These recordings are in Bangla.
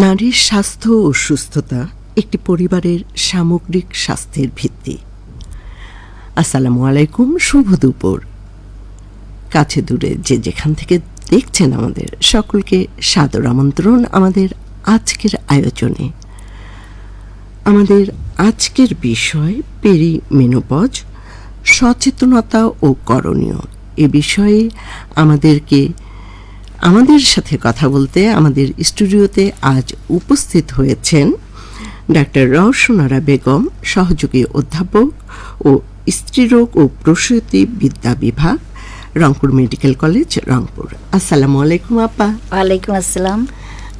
নারীর স্বাস্থ্য ও সুস্থতা একটি পরিবারের সামগ্রিক স্বাস্থ্যের ভিত্তি। আসসালামু আলাইকুম, শুভ দুপুর। কাছে দূরে যে যেখান থেকে দেখছেন আমাদের সকলকে সাদর আমন্ত্রণ আমাদের আজকের আয়োজনে। আমাদের আজকের বিষয় পেরিমেনোপজ, সচেতনতা ও করণীয়। এ বিষয়ে আমাদের সাথে কথা বলতে আমাদের স্টুডিওতে আজ উপস্থিত হয়েছেন ডাক্তার রওশনারা বেগম, সহযোগী অধ্যাপক ও স্ত্রীরোগ ও প্রসূতি বিদ্যা বিভাগ, রংপুর মেডিকেল কলেজ, রংপুর। আসসালামু আলাইকুম আপা। ওয়ালাইকুম আসসালাম।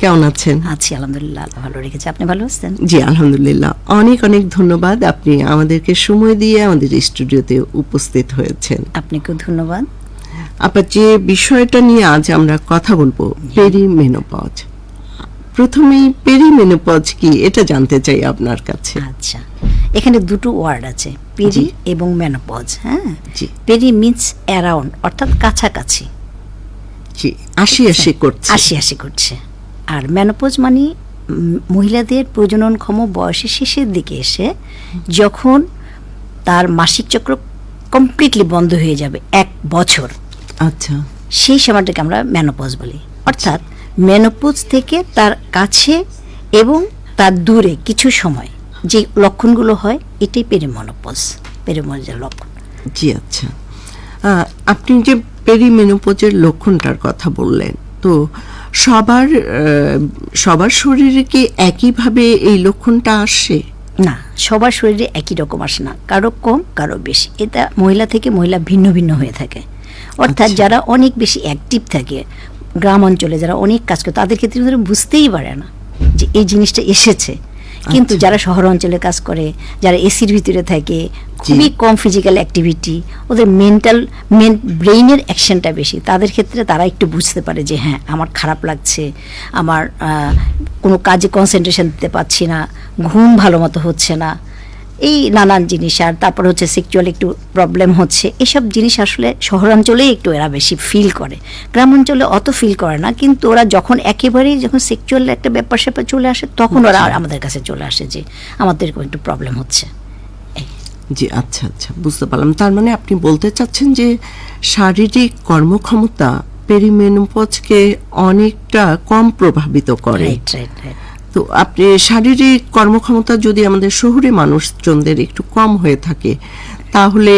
কেমন আছেন? আছি আলহামদুলিল্লাহ, ভালো রেখেছি। আপনি ভালো আছেন? জি আলহামদুলিল্লাহ। অনেক অনেক ধন্যবাদ, আপনি আমাদেরকে সময় দিয়ে আমাদের স্টুডিওতে উপস্থিত হয়েছেন। আপনাকেও ধন্যবাদ। আপা, যে বিষয়টা নিয়ে আজ আমরা কথা বলবো, পেরিমেনোপজ। প্রথমেই পেরিমেনোপজ কি এটা জানতে চাই আপনার কাছে। আচ্ছা, এখানে দুটো ওয়ার্ড আছে, পেরি এবং মেনোপজ। হ্যাঁ, পেরি মিন্স অ্যারাউন্ড, অর্থাৎ কাছাকাছি, জি, আশি করছে। আর মেনোপজ মানে মহিলাদের প্রজননক্ষম বয়সের শেষের দিকে এসে যখন তার মাসিক চক্র কমপ্লিটলি বন্ধ হয়ে যাবে 1 বছর, আচ্ছা, সেই সময়টাকে আমরা মেনোপজ বলি। অর্থাৎ মেনোপজ থেকে তার কাছে এবং তার দূরে কিছু সময় যে লক্ষণগুলো হয়, এটাই পেরিমেনোপজের লক্ষণ। জি, আচ্ছা। আপনি যে পেরিমেনোপজের লক্ষণটার কথা বললেন, তো সবার শরীরে কি একইভাবে এই লক্ষণটা আসে? না, সবার শরীরে একই রকম আসে না, কারো কম কারো বেশি। এটা মহিলা থেকে মহিলা ভিন্ন ভিন্ন হয়ে থাকে। অর্থাৎ যারা অনেক বেশি অ্যাক্টিভ থাকে, গ্রাম অঞ্চলে যারা অনেক কাজ করে, তাদের ক্ষেত্রে বুঝতেই পারে না যে এই জিনিসটা এসেছে। কিন্তু যারা শহর অঞ্চলে কাজ করে, যারা এসির ভিতরে থাকে, খুবই কম ফিজিক্যাল অ্যাক্টিভিটি, ওদের ব্রেইনের অ্যাকশনটা বেশি, তাদের ক্ষেত্রে তারা একটু বুঝতে পারে যে হ্যাঁ, আমার খারাপ লাগছে, আমার কোনো কাজে কনসেন্ট্রেশন দিতে পারছি না, ঘুম ভালো মতো হচ্ছে না, এই নানান জিনিস। আর তারপর হচ্ছে সেক্সুয়াল একটু প্রবলেম হচ্ছে, এসব জিনিস আসলে শহরাঞ্চলেই একটু এরা বেশি ফিল করে, গ্রাম অঞ্চলে অত ফিল করে না। কিন্তু ওরা যখন একেবারেই যখন সেক্সুয়াল একটা ব্যাপার স্যাপার চলে আসে, তখন ওরা আমাদের কাছে চলে আসে যে আমাদের একটু প্রবলেম হচ্ছে। জি, আচ্ছা আচ্ছা, বুঝতে পারলাম। তার মানে আপনি বলতে চাচ্ছেন যে শারীরিক কর্মক্ষমতা পেরিমেনোপজকে অনেকটা কম প্রভাবিত করে। তো আপনি শারীরিক কর্মক্ষমতা যদি আমাদের শহুরে মানুষজনদের একটু কম হয়ে থাকে, তাহলে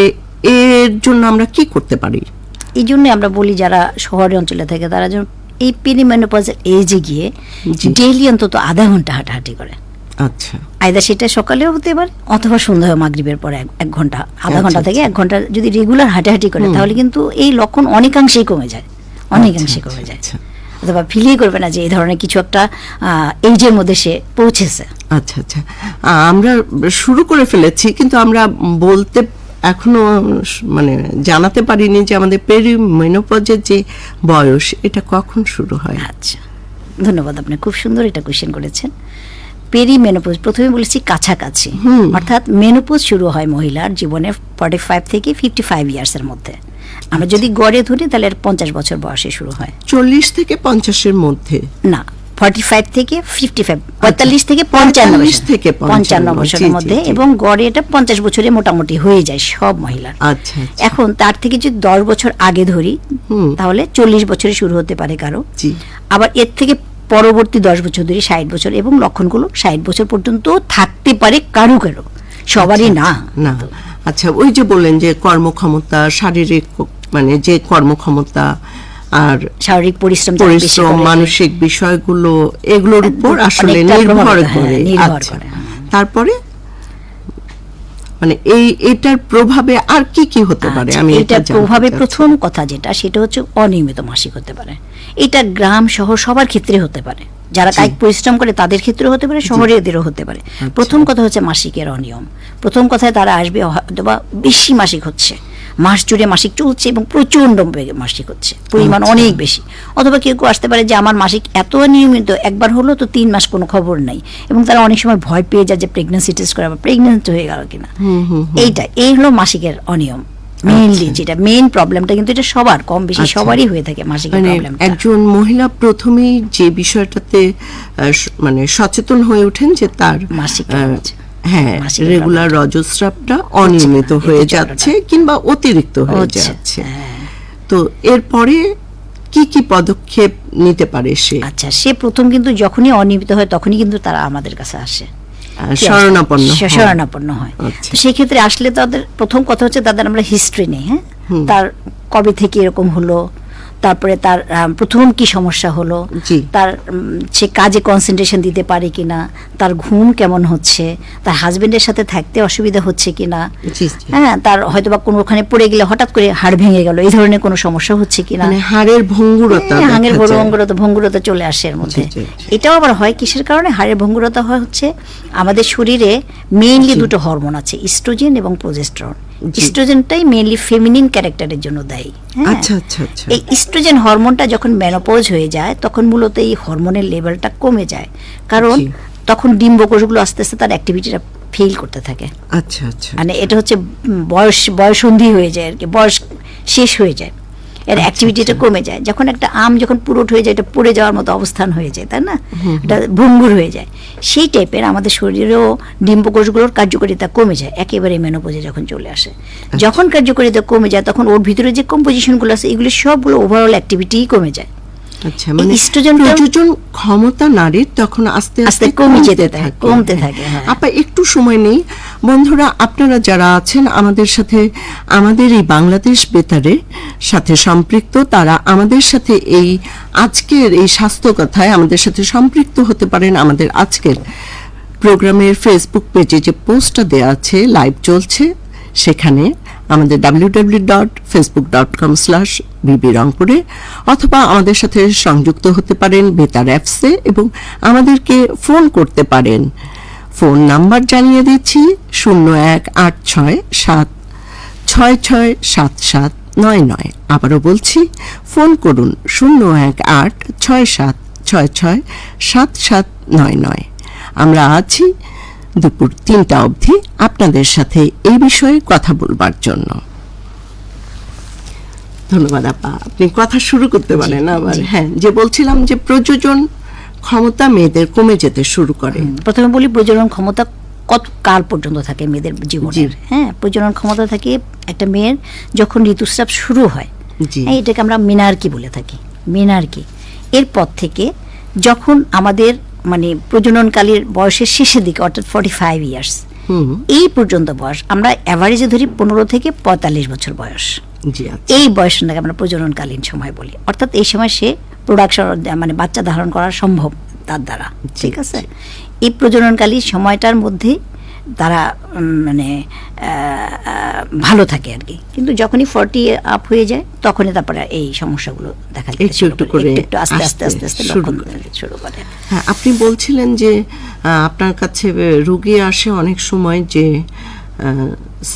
এর জন্য আমরা কি করতে পারি? এই জন্য আমরা বলি যারা শহরে অঞ্চলে থাকে তারা যেন এই পেরিমেনোপজের এজে গিয়ে ডেইলি অন্তত আধা ঘন্টা হাঁটাহাঁটি করে। আচ্ছা, আইদার সেটা সকালেও হতে পারে অথবা সন্ধ্যা মাগরিবের পরে 1 ঘন্টা, আধা ঘন্টা থেকে 1 ঘন্টা যদি রেগুলার হাঁটাহাঁটি করে, তাহলে কিন্তু এই লক্ষণ অনেকাংশেই কমে যায়, কমে যায়। অথবা ফিলই করবে না যে এই ধরনের কিছু একটা এইজের মধ্যে সে পৌঁছেছে। আচ্ছা আচ্ছা, আমরা শুরু করে ফেলেছি, কিন্তু আমরা বলতে এখনো জানাতে পারিনি যে আমাদের পেরিমেনোপজের যে বয়স, এটা কখন শুরু হয়। আচ্ছা, ধন্যবাদ, আপনি খুব সুন্দর এটা কোয়েশ্চেন করেছেন। পেরিমেনোপজ প্রথমে বলেছি কাছাকাছি, অর্থাৎ মেনোপজ শুরু হয় মহিলার জীবনে 45 থেকে 55 ইয়ার্সের মধ্যে। আমরা যদি গড়ে ধরি তাহলে 50 বছর বয়সে শুরু হয়। 40 থেকে 50-এর মধ্যে না, 45 থেকে 55, 45 থেকে 55 বছরের মধ্যে, এবং গড়ে এটা 50 বছরে মোটামুটি হয়ে যায় সব মহিলার। আচ্ছা, এখন তার থেকে যদি 10 বছর আগে ধরি, তাহলে 40 বছরে শুরু হতে পারে কারো। আবার এর থেকে পরবর্তী 10 বছর ধরে 60 বছর, এবং লক্ষণগুলো 60 বছর পর্যন্ত থাকতে পারে কারো কারো, সবারই না। আচ্ছা, ওই যে বললেন যে কর্মক্ষমতা, শারীরিক যে কর্মক্ষমতা আর শারীরিক পরিশ্রম, মানসিক বিষয়গুলো, এগুলোর উপর আসলে নির্ভর করে। তারপরে এটার প্রভাবে আর কি কি হতে পারে? আমি এটার প্রভাবে প্রথম কথা সেটা হচ্ছে অনিয়মিত মাসিক হতে পারে। এটা গ্রাম শহর সবার ক্ষেত্রে হতে পারে, যারা কায়িক পরিশ্রম করে তাদের ক্ষেত্রে হতে পারে, শহরেদেরও হতে পারে। প্রথম কথা হচ্ছে মাসিকের অনিয়ম। প্রথম কথায় তারা আসবে হয়তোবা বেশি মাসিক হচ্ছে, মাস জুড়ে মাসিক চলছে এবং প্রচন্ড মাসিক হচ্ছে, পরিমাণ অনেক বেশি। অথবা কেউ কেউ আসতে পারে যে আমার মাসিক এত নিয়মিত, একবার হলো তো 3 মাস কোনো খবর নাই, এবং তারা অনেক সময় ভয় পেয়ে যায় যে প্রেগন্যান্সি টেস্ট করে আবার প্রেগন্যান্ট হয়ে গেল কিনা। এই হলো মাসিকের অনিয়ম। মেইনলি যেটা মেইন প্রবলেমটা, কিন্তু এটা সবার কম বেশি সবারই হয়ে থাকে মাসিকের মানে প্রবলেমটা। একজন মহিলা প্রথমেই যে বিষয়টাতে মানে সচেতন হয়ে ওঠেন যে তার মাসিকের হচ্ছে। হ্যাঁ মাসিকের রেগুলার রজস্রাবটা অনিয়মিত না, হয়ে এতে যাচ্ছে কিংবা অতিরিক্ত হয়ে হচ্ছে, যাচ্ছে, হ্যাঁ। তো এরপরে কি কি পদক্ষেপ নিতে পারে সে? আচ্ছা, সে প্রথম কিন্তু যখনই অনিয়মিত হয় তখনই কিন্তু তারা আমাদের কাছে আসে, শরণাপন্ন হয়। শরণাপন্ন হয়। আচ্ছা। তো সেই ক্ষেত্রে আসলে তাদের প্রথম কথা হচ্ছে তাদের আমরা হিস্ট্রি নেই, হ্যাঁ, তার কবে থেকে এরকম হলো, তারপরে তার প্রথম কি সমস্যা হলো, জি। তার সে কাজে কনসেন্ট্রেশন দিতে পারে কিনা, তার ঘুম কেমন হচ্ছে, তার হাজবেন্ডের সাথে থাকতে অসুবিধা হচ্ছে কিনা, জি, জি। হ্যাঁ, তার হয়তো বা কোনো ওখানে পড়ে গেলে হঠাৎ করে হাড় ভেঙে গেল, এই ধরনের কোনো সমস্যা হচ্ছে কিনা, মানে হাড়ের ভঙ্গুরতা হ্যাঁ, হাড়ের দেখা যায়। ভঙ্গুরতা চলে আসে এর মধ্যে। জি, জি, জি। এটাও আবার হয় কিসের কারণে হাড়ের ভঙ্গুরতা হয়, হচ্ছে আমাদের শরীরে মেইনলি দুটো হরমোন আছে, ইস্ট্রোজেন এবং প্রোজেস্টেরন। জি। ইস্ট্রোজেনটাই মেইনলি ফেমিনিন ক্যারেক্টারের জন্য দায়ী, হ্যাঁ। আচ্ছা আচ্ছা আচ্ছা। এই ইস্ট্রোজেন হরমোনটা যখন মেনোপজ হয়ে যায় তখন মূলত এই হরমোনের লেভেলটা কমে যায়, কারণ জি। তখন ডিম্বকোষগুলো আস্তে আস্তে তার অ্যাক্টিভিটিটা ফেল করতে থাকে। আচ্ছা আচ্ছা। মানে এটা হচ্ছে বয়সন্ধি হয়ে যায় আর কি, বয়স শেষ হয়ে যায়, এর অ্যাক্টিভিটিটা কমে যায়। যখন একটা আম যখন পুরোট হয়ে যায়, এটা পড়ে যাওয়ার মতো অবস্থান হয়ে যায়, তাই না, এটা ভঙ্গুর হয়ে যায়। সেই টাইপের আমাদের শরীরেও ডিম্বকোষগুলোর কার্যকারিতা কমে যায় একেবারে মেনোপজে যখন চলে আসে। যখন কার্যকারিতা কমে যায় তখন ওর ভিতরে যে কম্পোজিশনগুলো আছে এগুলো সবগুলো ওভারঅল অ্যাক্টিভিটিই কমে যায়। আচ্ছা, মানে ইস্ট্রোজেনটা- প্রজনন ক্ষমতা নারীর তখন আস্তে আস্তে কমে যেতে থাকে, কমতে থাকে, হ্যাঁ। আপা একটু সময় নেই। বন্ধুরা, আপনারা যারা আছেন আমাদের সাথে, আমাদের এই বাংলাদেশ বেতারের সাথে সম্পৃক্ত, তারা আমাদের সাথে এই আজকের এই স্বাস্থ্য কথায় আমাদের সাথে সম্পৃক্ত হতে পারেন। আমাদের আজকের প্রোগ্রামের ফেসবুক পেজে যে পোস্টটা দেওয়া আছে, লাইভ চলছে, সেখানে আমাদের www.facebook.com/bb রংপুরে, অথবা আমাদের সাথে সংযুক্ত হতে পারেন বেতার অ্যাপসে এবং আমাদেরকে ফোন করতে পারেন। ফোন নাম্বার জানিয়ে দিচ্ছি 0187667799। আবারও বলছি, ফোন করুন 0186667799। আমরা আছি দুপুর 3টা অবধি আপনাদের সাথে এই বিষয়ে কথা বলবার জন্য। ধন্যবাদ আপা, আপনি কথা শুরু করতে পারেন আবার। হ্যাঁ, যে বলছিলাম যে প্রজনন ক্ষমতা মেয়েদের কমে যেতে শুরু করে। প্রথমে বলি প্রজনন ক্ষমতা কত কাল পর্যন্ত থাকে মেয়েদের জীবনের। হ্যাঁ, প্রজনন ক্ষমতা থাকে একটা মেয়ের যখন ঋতুস্রাব শুরু হয়, জি। হ্যাঁ, এটাকে আমরা মেনার্কি বলে থাকি, মেনার্কি। এরপর থেকে যখন আমাদের মানে প্রজননকালের বয়সের শেষের দিকে, অর্থাৎ 45 ইয়ার্স, এই পর্যন্ত বয়স আমরা অ্যাভারেজে ধরি 15 থেকে 45 বছর বয়স। জি, আচ্ছা। এই বয়সটাকে আমরা প্রজননকালীন সময় বলি, অর্থাৎ এই সময় সে প্রোডাকশন মানে বাচ্চা ধারণ করা সম্ভব তার দ্বারা, ঠিক আছে। এই প্রজননকালীন সময়টার মধ্যে তারা মানে ভালো থাকে আর কি, কিন্তু যখনই 40 আপ হয়ে যায় তখনই তারপরে এই সমস্যাগুলো দেখা যায়, একটু আস্তে আস্তে আস্তে আস্তে লক্ষণ শুরু করে। হ্যাঁ, আপনি বলছিলেন যে আপনার কাছে রোগী আসে অনেক সময় যে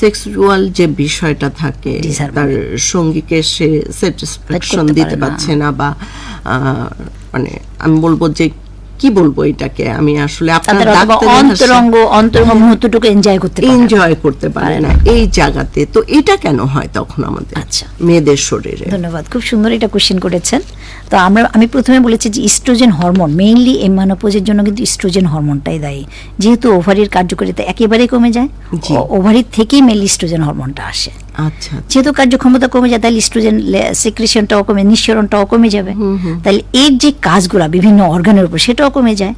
সেক্সুয়াল যে বিষয়টা থাকে, তার সঙ্গীকে সে স্যাটিসফ্যাকশন দিতে পারছে না, বা মানে আমি বলবো যে কি বলবো এটাকে, আমি আসলে আপনার অন্তরঙ্গ মুহূর্তটুকু এনজয় করতে পারে না এই জায়গাতে। তো এটা কেন হয় তখন আমাদের আচ্ছা মেয়েদের শরীরে? ধন্যবাদ, খুব সুন্দর এটা কোশ্চেন করেছেন। তো আমি প্রথমে বলেছি যে ইস্ট্রোজেন হরমোন মেইনলি এই মেনোপজের জন্য কিন্তু ইস্ট্রোজেন হরমোনটাই দায়ী। যেহেতু ওভারির কার্যকারিতা একেবারেই কমে যায়, ওভারির থেকেই মেইনলি ইস্ট্রোজেন হরমোনটা আসে। আচ্ছা, যেহেতু কার্যক্ষমতা কমে যায় তাহলে ইস্ট্রোজেন সিক্রেশনটাও কমে, নিঃসরণটাও কমে যাবে, তাহলে এর যে কাজগুলা বিভিন্ন অর্গানের উপর সেটাও কমে যায়।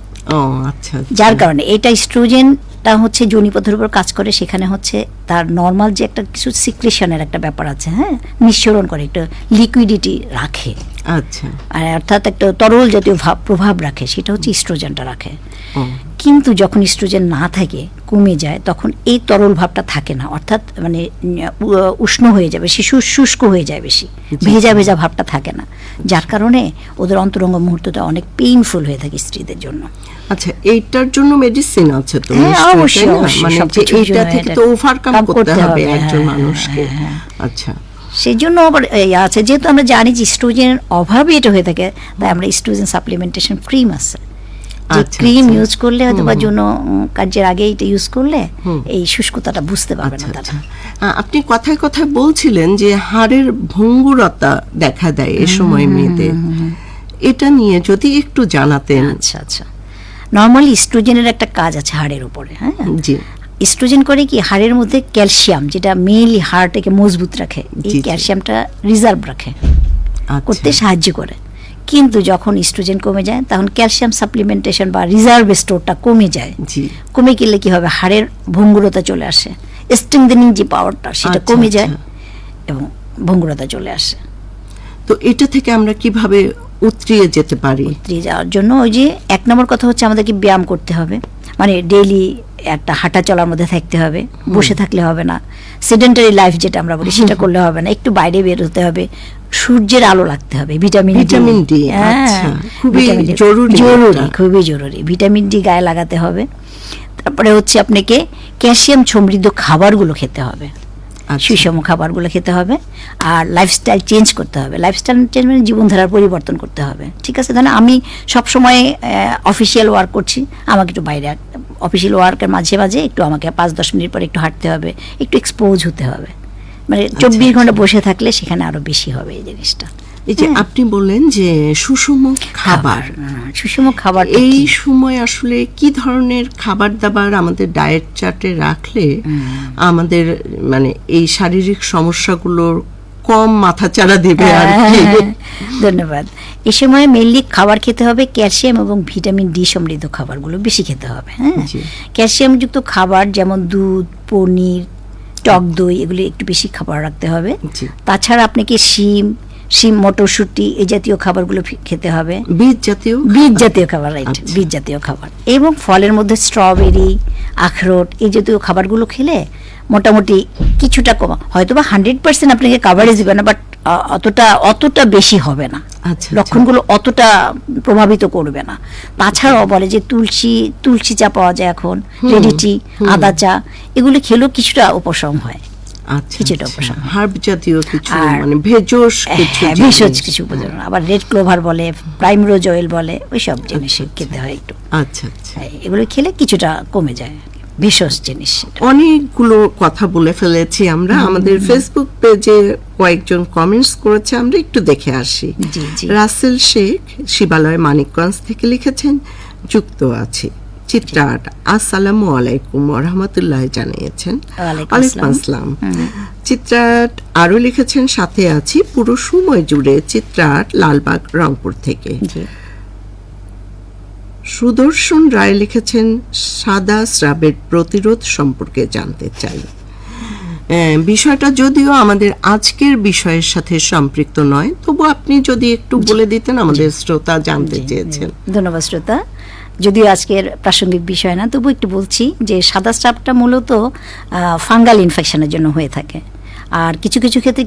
আচ্ছা, যার কারণে এটা ইস্ট্রোজেনটা হচ্ছে যোনিপথের উপর কাজ করে, সেখানে হচ্ছে তার নর্মাল যে একটা কিছু সিক্রেশনের একটা ব্যাপার আছে, হ্যাঁ, নিঃসরণ করে, একটা লিকুইডিটি রাখে, আচ্ছা, আর অর্থাৎ একটা তরল জাতীয় প্রভাব রাখে, সেটা হচ্ছে ইস্ট্রোজেনটা রাখে। কিন্তু যখন ইস্ট্রোজেন না থাকে, কমে যায়, তখন এই তরল ভাবটা থাকে না, অর্থাৎ মানে উষ্ণ হয়ে যাবে, শিশু শুষ্ক হয়ে যায়, বেশি ভেজা ভেজা ভাবটা থাকে না, যার কারণে ওদের অন্তরঙ্গ মুহূর্তটা অনেক পেইনফুল হয়ে থাকে স্ত্রীদের জন্য। আচ্ছা, এইটার জন্য মেডিসিন আছে তো? অবশ্যই, মানে এইটা থেকে তো ওভারকাম করতে হবে একজন মানুষকে। আচ্ছা, সেই জন্য আবার আছে, যেহেতু আমরা জানি যে ইস্ট্রোজেনের অভাবে এটা হয়ে থাকে, তাই আমরা ইস্ট্রোজেন সাপ্লিমেন্টেশন ক্রিম আছে, যে আচ্ছা, ক্রিম আচ্ছা। ইউজ করলে হয়তো বা যৌন কার্যের আগে এটা ইউজ করলে এই শুষ্কতাটা বুঝতে পারবে না আচ্ছা, তারা। আচ্ছা। আপনি কথায় কথায় বলছিলেন যে হাড়ের ভঙ্গুরতা দেখা দেয় এ সময় মেয়েদের, এটা নিয়ে যদি একটু জানাতেন। আচ্ছা আচ্ছা, নর্মালি ইস্ট্রোজেনের একটা কাজ আছে হাড়ের উপরে। হ্যাঁ, জি ইস্ট্রোজেন করে কি হাড়ের মধ্যে ক্যালসিয়াম, যেটা মেইনলি হাড়টাকে মজবুত রাখে, এই জি, জি। ক্যালসিয়ামটা রিজার্ভ রাখে, আচ্ছা। করতে সাহায্য করে। কিন্তু যখন ইস্ট্রোজেন কমে যায় তখন ক্যালসিয়াম সাপ্লিমেন্টেশন বা রিজার্ভ স্টোরটা কমে যায়। জি কমে গেলে কি হবে, হাড়ের ভঙ্গুরতা চলে আসে, স্ট্রেংথেনিং যে পাওয়ারটা সেটা আচ্ছা, কমে যায় আচ্ছা। এবং ভঙ্গুরতা চলে আসে। তো এটা থেকে আমরা কিভাবে উতরিয়ে যেতে পারি? উতরিয়ে যাওয়ার জন্য ওই যে এক নম্বর কথা হচ্ছে আমাদেরকে ব্যায়াম করতে হবে, মানে ডেইলি একটা হাঁটা চলার মধ্যে থাকতে হবে, বসে থাকলে হবে না। সেডেন্টারি লাইফ যেটা আমরা বলি সেটা করলে হবে না, একটু বাইরে বের হতে হবে, সূর্যের আলো লাগতে হবে, ভিটামিন ডি, আচ্ছা, খুবই জরুরি জরুরি, এটা। খুবই জরুরি। ভিটামিন ডি গায়ে লাগাতে হবে। তারপরে হচ্ছে আপনাকে ক্যালসিয়াম সমৃদ্ধ খাবারগুলো খেতে হবে, আচ্ছা। সুষম খাবারগুলো খেতে হবে। আর লাইফস্টাইল চেঞ্জ করতে হবে। লাইফস্টাইল চেঞ্জ মানে জীবনধারার পরিবর্তন করতে হবে। ঠিক আছে, ধরেন আমি সবসময় অফিসিয়াল ওয়ার্ক করছি, আমাকে একটু বাইরে অফিসিয়াল ওয়ার্কের মাঝে মাঝে একটু আমাকে 5-10 মিনিট পর একটু হাঁটতে হবে, একটু এক্সপোজ হতে হবে। মানে 24 ঘন্টা বসে থাকলে সেখানে আরো বেশি হবে এই জিনিসটা। এই যে আপনি বললেন যে সুষম খাবার, সুষম খাবার এই সময় আসলে কি ধরনের খাবার দাবার আমাদের ডায়েট চার্টে রাখলে আমাদের মানে এই শারীরিক সমস্যাগুলোর কম মাথাচাড়া দেবে আর কি? ধন্যবাদ। এই সময় মেইনলি খাবার খেতে হবে ক্যালসিয়াম এবং ভিটামিন ডি সমৃদ্ধ খাবারগুলো বেশি খেতে হবে। হ্যাঁ, জি। ক্যালসিয়ামযুক্ত খাবার যেমন দুধ, পনির, টক দই, এগুলি একটু বেশি খাবার রাখতে হবে। জি। তাছাড়া আপনাকে শিম, মটরশুঁটি এই জাতীয় খাবারগুলো খেতে হবে। বীজ জাতীয় বীজ জাতীয় খাবার, রাইট, আচ্ছা। বীজ জাতীয় খাবার। এবং ফলের মধ্যে স্ট্রবেরি, আখরোট এই জাতীয় খাবারগুলো খেলে মোটামুটি কিছুটা কমা, হয়তো বা 100% আপনাকে কাভারেজ দিবে না, বাট অতটা বেশি হবে না, আচ্ছা, লক্ষণগুলো অতটা প্রভাবিত করবে না। তাছাড়াও বলে যে তুলসী চা পাওয়া যায় এখন, রেডি টি, আদা চা, এগুলো খেলেও কিছুটা উপশম হয়। আচ্ছা, কিছুটা আচ্ছা। উপশম। হার্ব জাতীয় কিছু, আর- মানে ভেষজ কিছু হ্যাঁ, জিনিস। ভেষজ কিছু উপযোজন, আবার রেড ক্লোভার বলে, প্রাইমরোজ অয়েল বলে, ওই সব জিনিস খেতে হয় একটু। আচ্ছা আচ্ছা। এগুলো খেলে কিছুটা কমে যায়, ভেষজ জিনিস। অনেকগুলো কথা বলে ফেলেছি আমরা। আমাদের ফেসবুক পেজে কয়েকজন কমেন্টস করেছে, আমরা একটু দেখে আসি। জি, জি। রাসেল শেখ শিবালয় মানিকগঞ্জ থেকে লিখেছেন, যুক্ত আছে। চিত্রাট, আসসালামু আলাইকুম ওয়া রাহমাতুল্লাহ জানিয়েছেন। ওয়ালাইকুম আসসালাম। চিত্রাট আরো লিখেছেন, সাথে আছি পুরো সময় জুড়ে। চিত্রাট লালবাগ রংপুর থেকে। জি। সুদর্শন রায় লিখেছেন, সাদা স্রাবের প্রতিরোধ সম্পর্কে জানতে চাই। বিষয়টা যদিও আমাদের আজকের বিষয়ের সাথে সম্পৃক্ত নয়, তবু আপনি যদি একটু বলে দিতেন, আমাদের শ্রোতা জানতে চেয়েছেন। ধন্যবাদ শ্রোতা। যদিও আজকের প্রাসঙ্গিক বিষয় না, তবু একটু বলছি যে সাদা স্রাবটা মূলত ফাঙ্গাল ইনফেকশনের জন্য হয়ে থাকে। আর কিছু কিছু ক্ষেত্রে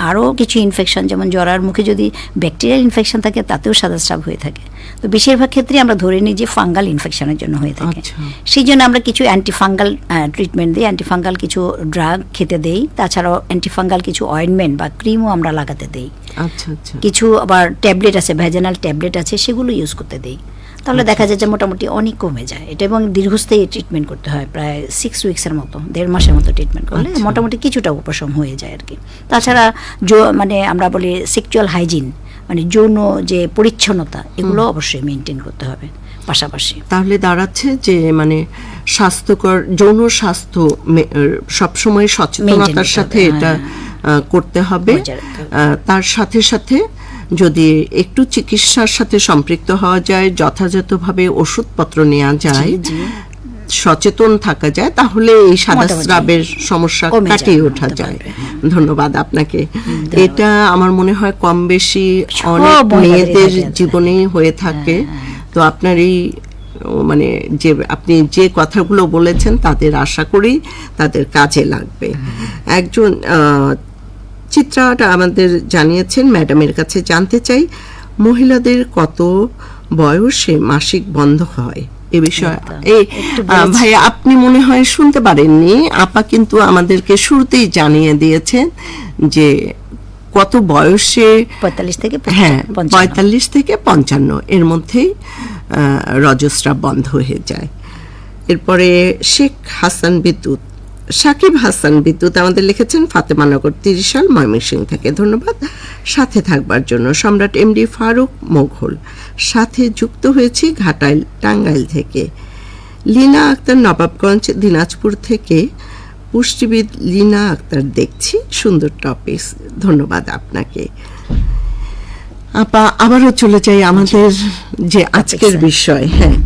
আরও কিছু ইনফেকশন, যেমন জ্বরার মুখে যদি ব্যাকটেরিয়াল ইনফেকশন থাকে তাতেও সাদা স্রাব হয়ে থাকে। তো বেশিরভাগ ক্ষেত্রে আমরা ধরে নিই যে ফাঙ্গাল ইনফেকশনের জন্য হয়ে থাকে। আচ্ছা। সেই জন্য আমরা কিছু অ্যান্টিফাঙ্গাল ট্রিটমেন্ট দিই, অ্যান্টিফাঙ্গাল কিছু ড্রাগ খেতে দেই, তাছাড়াও অ্যান্টিফাঙ্গাল কিছু অয়েন্টমেন্ট বা ক্রিমও আমরা লাগাতে দেই। আচ্ছা আচ্ছা। কিছু আবার ট্যাবলেট আছে, ভ্যাজানাল ট্যাবলেট আছে, সেগুলো ইউজ করতে দেই। তাহলে দেখা যায় যে মোটামুটি অনেক কমে যায় এটা, এবং দীর্ঘস্থায়ী ট্রিটমেন্ট করতে হয়, প্রায় 6 উইক্সের মতো, 1.5 মাসের মতো ট্রিটমেন্ট করলে আচ্ছা। মোটামুটি কিছুটা উপশম হয়ে যায় আর কি। তাছাড়া মানে আমরা বলি সেক্সুয়াল হাইজিন, মানে যৌন যে পরিচ্ছন্নতা, এগুলো অবশ্যই মেনটেন করতে হবে পাশাপাশি। তাহলে দাঁড়াচ্ছে যে মানে স্বাস্থ্যকর যৌন স্বাস্থ্য সবসময় সচেতনতার সাথে এটা করতে হবে। বজায় রাখতে হবে। তার সাথে সাথে যদি একটু চিকিৎসার সাথে সম্পৃক্ত হওয়া যায়, যথাযথভাবে ওষুধপত্র নেওয়া যায়, জি। সচেতন থাকা যায়, তাহলে এই সাদা মোটামুটি স্রাবের সমস্যা কমে কাটিয়ে যায়, ওঠা হতে যায়। পারবে। ধন্যবাদ আপনাকে। ধন্যবাদ। এটা আমার মনে হয় কম বেশি সব অনেক মহিলাদেরই মেয়েদের থাকে। জীবনেই হয়ে থাকে। তো আপনার এই মানে যে আপনি যে কথাগুলো বলেছেন, তাদের আশা করি তাদের কাজে লাগবে। একজন চিত্রাটা আমাদের জানিয়েছেন, ম্যাডামের কাছে জানতে চাই, মহিলাদের কত বয়সে মাসিক বন্ধ হয় এ বিষয়ে। এই ভাই, আপনি মনে হয় শুনতে পারেননি, আপা কিন্তু আমাদেরকে শুরুতেই জানিয়ে দিয়েছেন যে কত বয়সে। 45 থেকে 55, হ্যাঁ, 45 থেকে 55 এর মধ্যেই রজস্রাব বন্ধ হয়ে যায়। এরপরে শেখ হাসান বিদ্যুৎ, সাকিব হাসান বিদ্যুৎ আমাদের লিখেছেন ফাতেমানগর 30 সাল ময়মনসিংহ থেকে। ধন্যবাদ সাথে থাকবার জন্য। সম্রাট এমডি ফারুক মোঘল, সাথে যুক্ত হয়েছি ঘাটাইল টাঙ্গাইল থেকে। লীনা আক্তার নবাবগঞ্জ দিনাজপুর থেকে। পুষ্টিবিদ লীনা আক্তার, দেখছি সুন্দর টপিক, ধন্যবাদ আপনাকে। আপা আবারও চলে যাই আমাদের যে আজকের বিষয়। হ্যাঁ,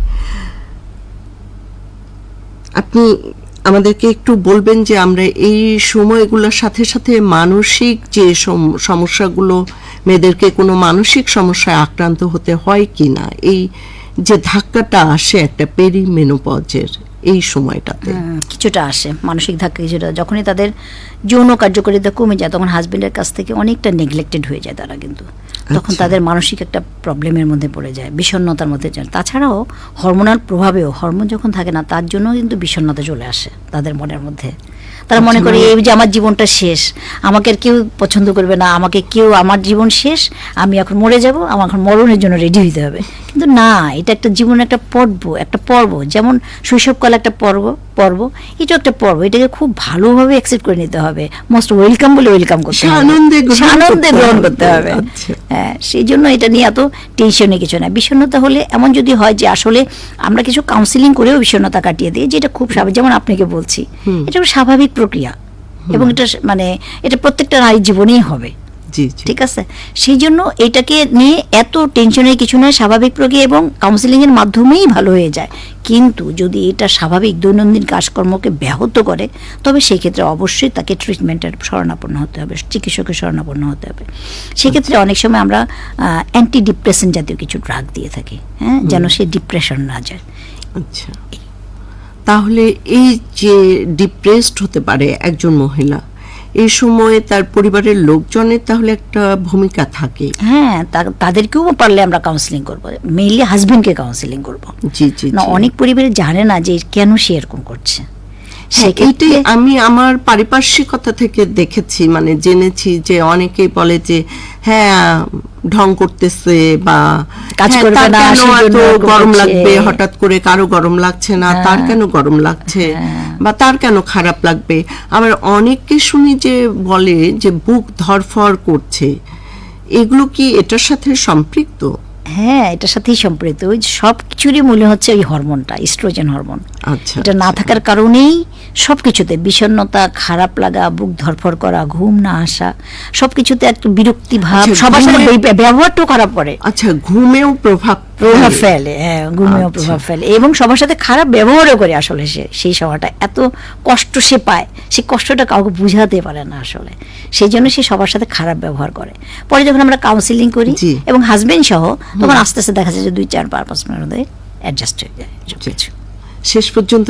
আপনি আমাদেরকে একটু বলবেন যে আমরা এই সময়গুলোর সাথে সাথে মানসিক যে সমস্যাগুলো, মেয়েদেরকে কোনো মানসিক সমস্যায় আক্রান্ত হতে হয় কি না, এই যে ধাক্কাটা আসে একটা পেরিমেনোপজের এই সময়টাতে। কিছুটা আসে মানসিক ধাক্কা, কিছুটা যখনই তাদের যৌন কার্যকারিতা কমে যায় তখন হাজবেন্ডের কাছ থেকে অনেকটা নেগলেক্টেড হয়ে যায় তারা, কিন্তু তখন তাদের মানসিক একটা প্রবলেমের মধ্যে পড়ে যায়, বিষণ্ণতার মধ্যে যায়। তাছাড়াও হরমোনাল প্রভাবেও, হরমোন যখন থাকে না তার জন্য কিন্তু বিষণ্ণতা চলে আসে তাদের মনের মধ্যে। তারা মনে করে এই যে আমার জীবনটা শেষ, আমাকে আর কেউ পছন্দ করবে না, আমাকে কেউ, আমার জীবন শেষ, আমি এখন মরে যাব, আমার এখন মরণের জন্য রেডি হইতে হবে। কিন্তু না, এটা একটা জীবনের একটা পর্ব, যেমন শৈশবকাল একটা পর্ব, এটা একটা পর্ব, এটাকে খুব ভালোভাবে অ্যাকসেপ্ট করে নিতে হবে, মোস্ট ওয়েলকাম বলে ওয়েলকাম করতে হবে, আনন্দে গ্রহণ করতে হবে। হ্যাঁ, সেই জন্য এটা নিয়ে এত টেনশনে কিছু না। বিষণ্ণতা হলে এমন যদি হয় যে আসলে আমরা কিছু কাউন্সিলিং করেও বিষণ্ণতা কাটিয়ে দিই, যেটা খুব স্বাভাবিক, যেমন আপনাকে বলছি, এটা স্বাভাবিক প্রক্রিয়া এবং এটা এটা প্রত্যেকটা নারীর জীবনেই হবে। ঠিক আছে, সেই জন্য এটাকে নিয়ে এত টেনশনের কিছু নয়, স্বাভাবিক প্রক্রিয়া এবং কাউন্সিলিং এর মাধ্যমেই ভালো হয়ে যায়। কিন্তু যদি এটা স্বাভাবিক দৈনন্দিন কাজকর্মকে ব্যাহত করে তবে সেই ক্ষেত্রে অবশ্যই তাকে ট্রিটমেন্টের শরণাপন্ন হতে হবে, চিকিৎসকের শরণাপন্ন হতে হবে। সেক্ষেত্রে অনেক সময় আমরা অ্যান্টি ডিপ্রেশন জাতীয় কিছু ড্রাগ দিয়ে থাকি, হ্যাঁ, যেন সে ডিপ্রেশন না যায়। আচ্ছা, তাহলে এই যে ডিপ্রেসড হতে পারে একজন মহিলা, এই সময়ে তার পরিবারের লোকজনের তাহলে একটা ভূমিকা থাকে। হ্যাঁ, তাদেরকেও পারলে আমরা কাউন্সিলিং করবো, মেইনলি হাজবেন্ডকে কাউন্সিলিং করবো। না, অনেক পরিবারে জানে না যে কেন সে এরকম করছে। এইটাই আমি আমার পারিপার্শ্বিকতা থেকে দেখেছি, মানে জেনেছি যে অনেকেই বলে যে হ্যাঁ ঢং করতেছে বা কাজ করবে না, গরম লাগবে, হঠাৎ করে কারো গরম লাগছে না, তার কেন গরম লাগছে বা তার কেন খারাপ লাগবে। আবার অনেককে শুনি যে বলে যে বুক ধরফর করছে, এগুলো কি এটার সাথে সম্পৃক্ত? হ্যাঁ, এটার সাথেই সম্পৃক্ত। ওই সব কিছুরই মূল্য হচ্ছে ওই হরমোনটা, ইস্ট্রোজেন হরমোন। আচ্ছা, এটা না থাকার কারণেই সবকিছুতে বিষণ্ণতা, খারাপ লাগা, বুক ধরফর করা, ঘুম না আসা, সবকিছুতে একটা বিরক্তি ভাব, সবার সাথে ব্যবহারটাও খারাপ করে। আচ্ছা, ঘুমেও প্রভাব ফেলে। হ্যাঁ, ঘুমেও প্রভাব ফেলে এবং সবার সাথে খারাপ ব্যবহারও করে। আসলে সেই সময়টা এত কষ্ট সে পায়, সেই কষ্টটা কাউকে বুঝাতে পারে না আসলে, সেই জন্য সে সবার সাথে খারাপ ব্যবহার করে। পরে যখন আমরা কাউন্সিলিং করি এবং হাজবেন্ড সহ, তখন আস্তে আস্তে দেখা যায় যে 2-4-5 মিনিটের মধ্যে অ্যাডজাস্ট হয়ে যায়, শেষ পর্যন্ত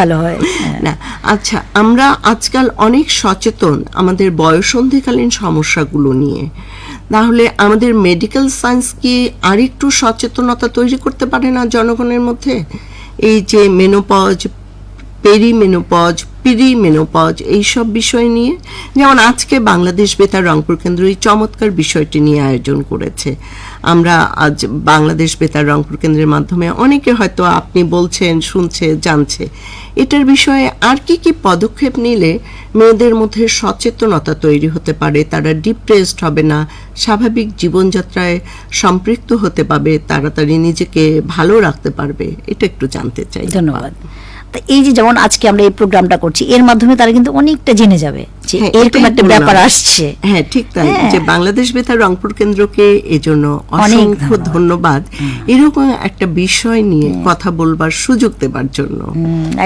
ভালো হয় না। আচ্ছা, আমরা আজকাল অনেক সচেতন আমাদের বয়সন্ধিকালীন সমস্যাগুলো নিয়ে, তাহলে আমাদের মেডিকেল সায়েন্স কি আরেকটু সচেতনতা তৈরি করতে পারে না জনগণের মধ্যে? এই যে মেনোপজ, পেরিমেনোপজ, প্রিমেনোপজ, এইসব বিষয় নিয়ে, যেমন আজকে বাংলাদেশ বেতার রংপুর কেন্দ্র এই চমৎকার বিষয়টি নিয়ে আয়োজন করেছে। আমরা আজ বাংলাদেশ বেতার রংপুর কেন্দ্রের মাধ্যমে অনেকে হয়তো আপনি বলছেন, শুনছে, জানছে। এটার বিষয়ে আর কি কি পদক্ষেপ নিলে মেয়েদের মধ্যে সচেতনতা তৈরি হতে পারে, তারা ডিপ্রেসড হবে না, স্বাভাবিক জীবনযাত্রায় সম্পৃক্ত হতে পারবে, তাড়াতাড়ি নিজেকে ভালো রাখতে পারবে, এটা একটু জানতে চাই। ধন্যবাদ। এই যে যেমন আজকে আমরা এই প্রোগ্রামটা করছি, এর মাধ্যমে তারা কিন্তু অনেকটা জেনে যাবে যে এরকম একটা ব্যাপার আসছে। হ্যাঁ, ঠিক তাই। যে বাংলাদেশ বেতার রংপুর কেন্দ্রকে এজন্য অসংখ্য ধন্যবাদ, এরকম একটা বিষয় নিয়ে কথা বলবার সুযোগ দেবার জন্য।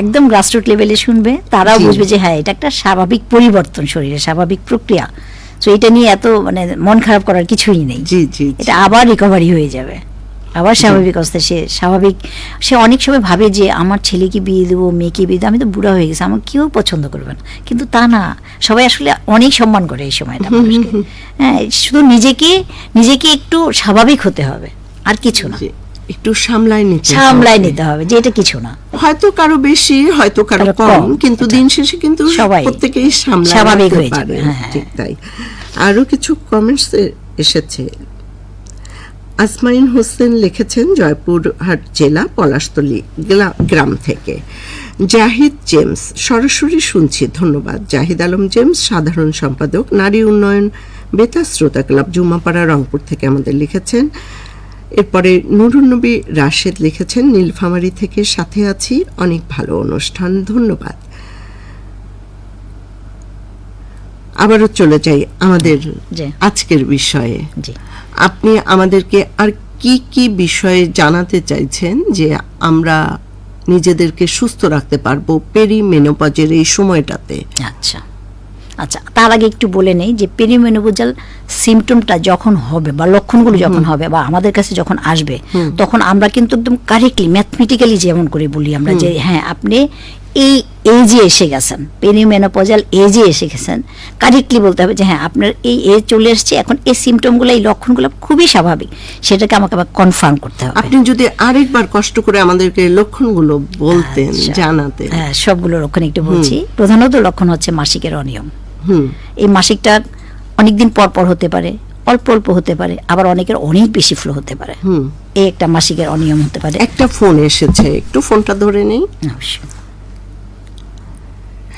একদম গ্রাসরুট লেভেলে শুনবে, তারাও বুঝবে যে হ্যাঁ, এটা একটা স্বাভাবিক পরিবর্তন, শরীরের স্বাভাবিক প্রক্রিয়া। তো এটা নিয়ে এত মন খারাপ করার কিছুই নেই। এটা আবার রিকভারি হয়ে যাবে, আবার স্বাভাবিক অবস্থায় সে অনেক সময় ভাবে যে আমার ছেলেকে বিয়ে দেবো, মেয়েকে বিয়ে দেবো, আমি তো বুড়া হয়ে গেছি, আমার কেউ পছন্দ করবে না। কিন্তু তা না, সবাই আসলে অনেক সম্মান করে এই সময়টা। হ্যাঁ, শুধু নিজেকে একটু স্বাভাবিক হতে হবে, আর কিছু না। একটু সামলাই নিতে হবে যে এটা কিছু না, হয়তো কারো বেশি, হয়তো কারো কম, কিন্তু দিন শেষে কিন্তু সবাই প্রত্যেকেই স্বাভাবিক হয়ে যাবে। ঠিক তাই। আরো কিছু কমেন্টস এসেছে। আসমাইন হোসেন লিখেছেন জয়পুরহাট জেলা পলাশতলী গ্রাম থেকে। জাহিদ জেমস, সরাসরি শুনছি, ধন্যবাদ। জাহিদ আলম জেমস, সাধারণ সম্পাদক, নারী উন্নয়ন বেতার শ্রোতা ক্লাব, জুমাপাড়া, রংপুর থেকে আমাদের লিখেছেন। এরপরে নুরুন নবী রাশেদ লিখেছেন নীলফামারী থেকে, সাথে আছি, অনেক ভালো অনুষ্ঠান, ধন্যবাদ। আবারও চলে যাই আমাদের আজকের বিষয়ে। আপনি আমাদেরকে আর কি কি বিষয়ে জানাতে চাইছেন যে আমরা নিজেদেরকে সুস্থ রাখতে পারবো পেরিমেনোপজের এই সময়টাতে? আচ্ছা, তার আগে একটু বলে নেই যে পেরিমেনোপজাল সিমটমটা যখন হবে বা লক্ষণগুলো যখন হবে বা আমাদের কাছে যখন আসবে, তখন আমরা কিন্তু একদম কারেক্টলি ম্যাথমেটিক্যালি যেমন করে বলি আমরা যে হ্যাঁ আপনি এই এজে এসে গেছেন, পেরিমেনোপজাল এজে এসে গেছেন, কারেক্টলি বলতে হবে যে হ্যাঁ আপনার এই এজ চলে এসছে, এখন এই সিমটমগুলো এই লক্ষণগুলো খুবই স্বাভাবিক, সেটাকে আমাকে আবার কনফার্ম করতে হবে। আপনি যদি আরেকবার কষ্ট করে আমাদেরকে লক্ষণগুলো বলতেন, জানাতেন। হ্যাঁ, সবগুলো লক্ষণ একটু বলছি। প্রধানত লক্ষণ হচ্ছে মাসিকের অনিয়ম। এই মাসিকটা অনেকদিন পর পর হতে পারে, অল্প অল্প হতে পারে, আবার অনেকের অনেক বেশি ফ্লো হতে পারে। এই একটা মাসিকের অনিয়ম হতে পারে। একটা ফোন এসেছে, একটু ফোনটা ধরে নেই।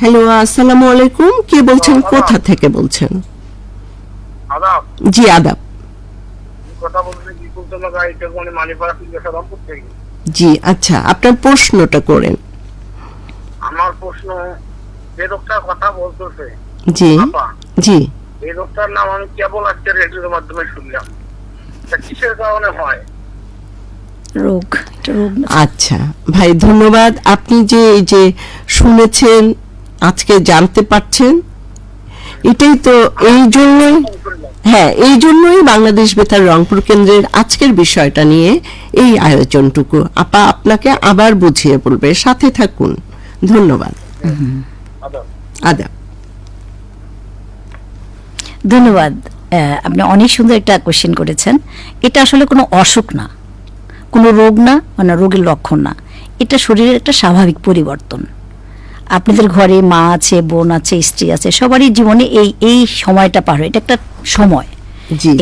হ্যালো, আসসালামু আলাইকুম, কে বলছেন, কোথা থেকে বলছেন? আদাব। জি আদাব। কথা বলতে কি করতে লাগা, এটা কোন মানিপাড়া থেকে রামপুর থেকে। জি আচ্ছা, আপনার প্রশ্নটা করেন। আমার প্রশ্ন, যে রোগটার কথা বলতেছে জি জি, এই রোগটার নাম আমি কেবল আজকে রেডিওর মাধ্যমে শুনলাম, তা কিসের কারণে হয়? রোগ। আচ্ছা ভাই, ধন্যবাদ। আপনি যে এই যে শুনেছেন, আজকে জানতে পারছেন, এটাই তো, এই জন্যই, হ্যাঁ এই জন্যই বাংলাদেশ বেতার রংপুর কেন্দ্রের আজকের বিষয়টা নিয়ে এই আয়োজনটুকু। আপা আপনাকে আবার বুঝিয়ে বলবে, সাথে থাকুন, ধন্যবাদ। আদাব। ধন্যবাদ। আপনি অনেক সুন্দর একটা কোশ্চেন করেছেন। এটা আসলে কোনো অসুখ না, কোনো রোগ না, মানে রোগের লক্ষণ না, এটা শরীরের একটা স্বাভাবিক পরিবর্তন। আপনাদের ঘরে মা আছে, বোন আছে, স্ত্রী আছে, সবারই জীবনে এই সময়টা পার হয়, এটা একটা সময়।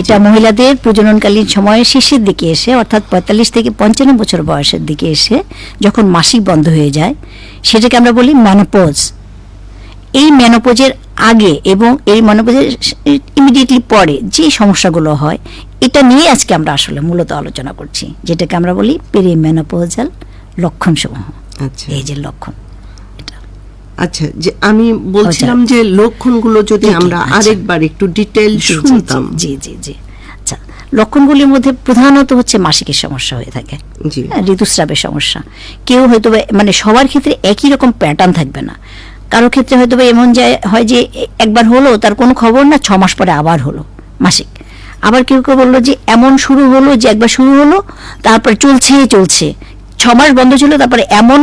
এটা মহিলাদের প্রজননকালীন সময়ের শেষের দিকে এসে, অর্থাৎ 45 থেকে 55 বছর বয়সের দিকে এসে যখন মাসিক বন্ধ হয়ে যায়, সেটাকে আমরা বলি মেনোপজ। এই মেনোপজের আগে এবং এই মেনোপজের ইমিডিয়েটলি পরে যে সমস্যাগুলো হয়, এটা নিয়ে আজকে আমরা আসলে মূলত আলোচনা করছি, যেটাকে আমরা বলি পেরিমেনোপজাল লক্ষণ সমূহ। এই যে লক্ষণ, আচ্ছা, যে আমি বলছিলাম যে লক্ষণগুলো যদি আমরা আরেকবার একটু ডিটেইল শুনতাম। জি জি জি। আচ্ছা, লক্ষণগুলির মধ্যে প্রধানত হচ্ছে মাসিকের সমস্যা হয়ে থাকে, ঋতুস্রাবের সমস্যা। কেউ হয়তো মানে সবার ক্ষেত্রে একই রকম প্যাটার্ন থাকবে না, কারো ক্ষেত্রে হয়তো এমন হয় যে একবার হলো, তার কোনো খবর না, 6 মাস পরে আবার হলো মাসিক। আবার কেউ কেউ বললো যে এমন শুরু হলো যে একবার শুরু হলো, তারপরে চলছে 6 মাস বন্ধ ছিল, তারপরে এমন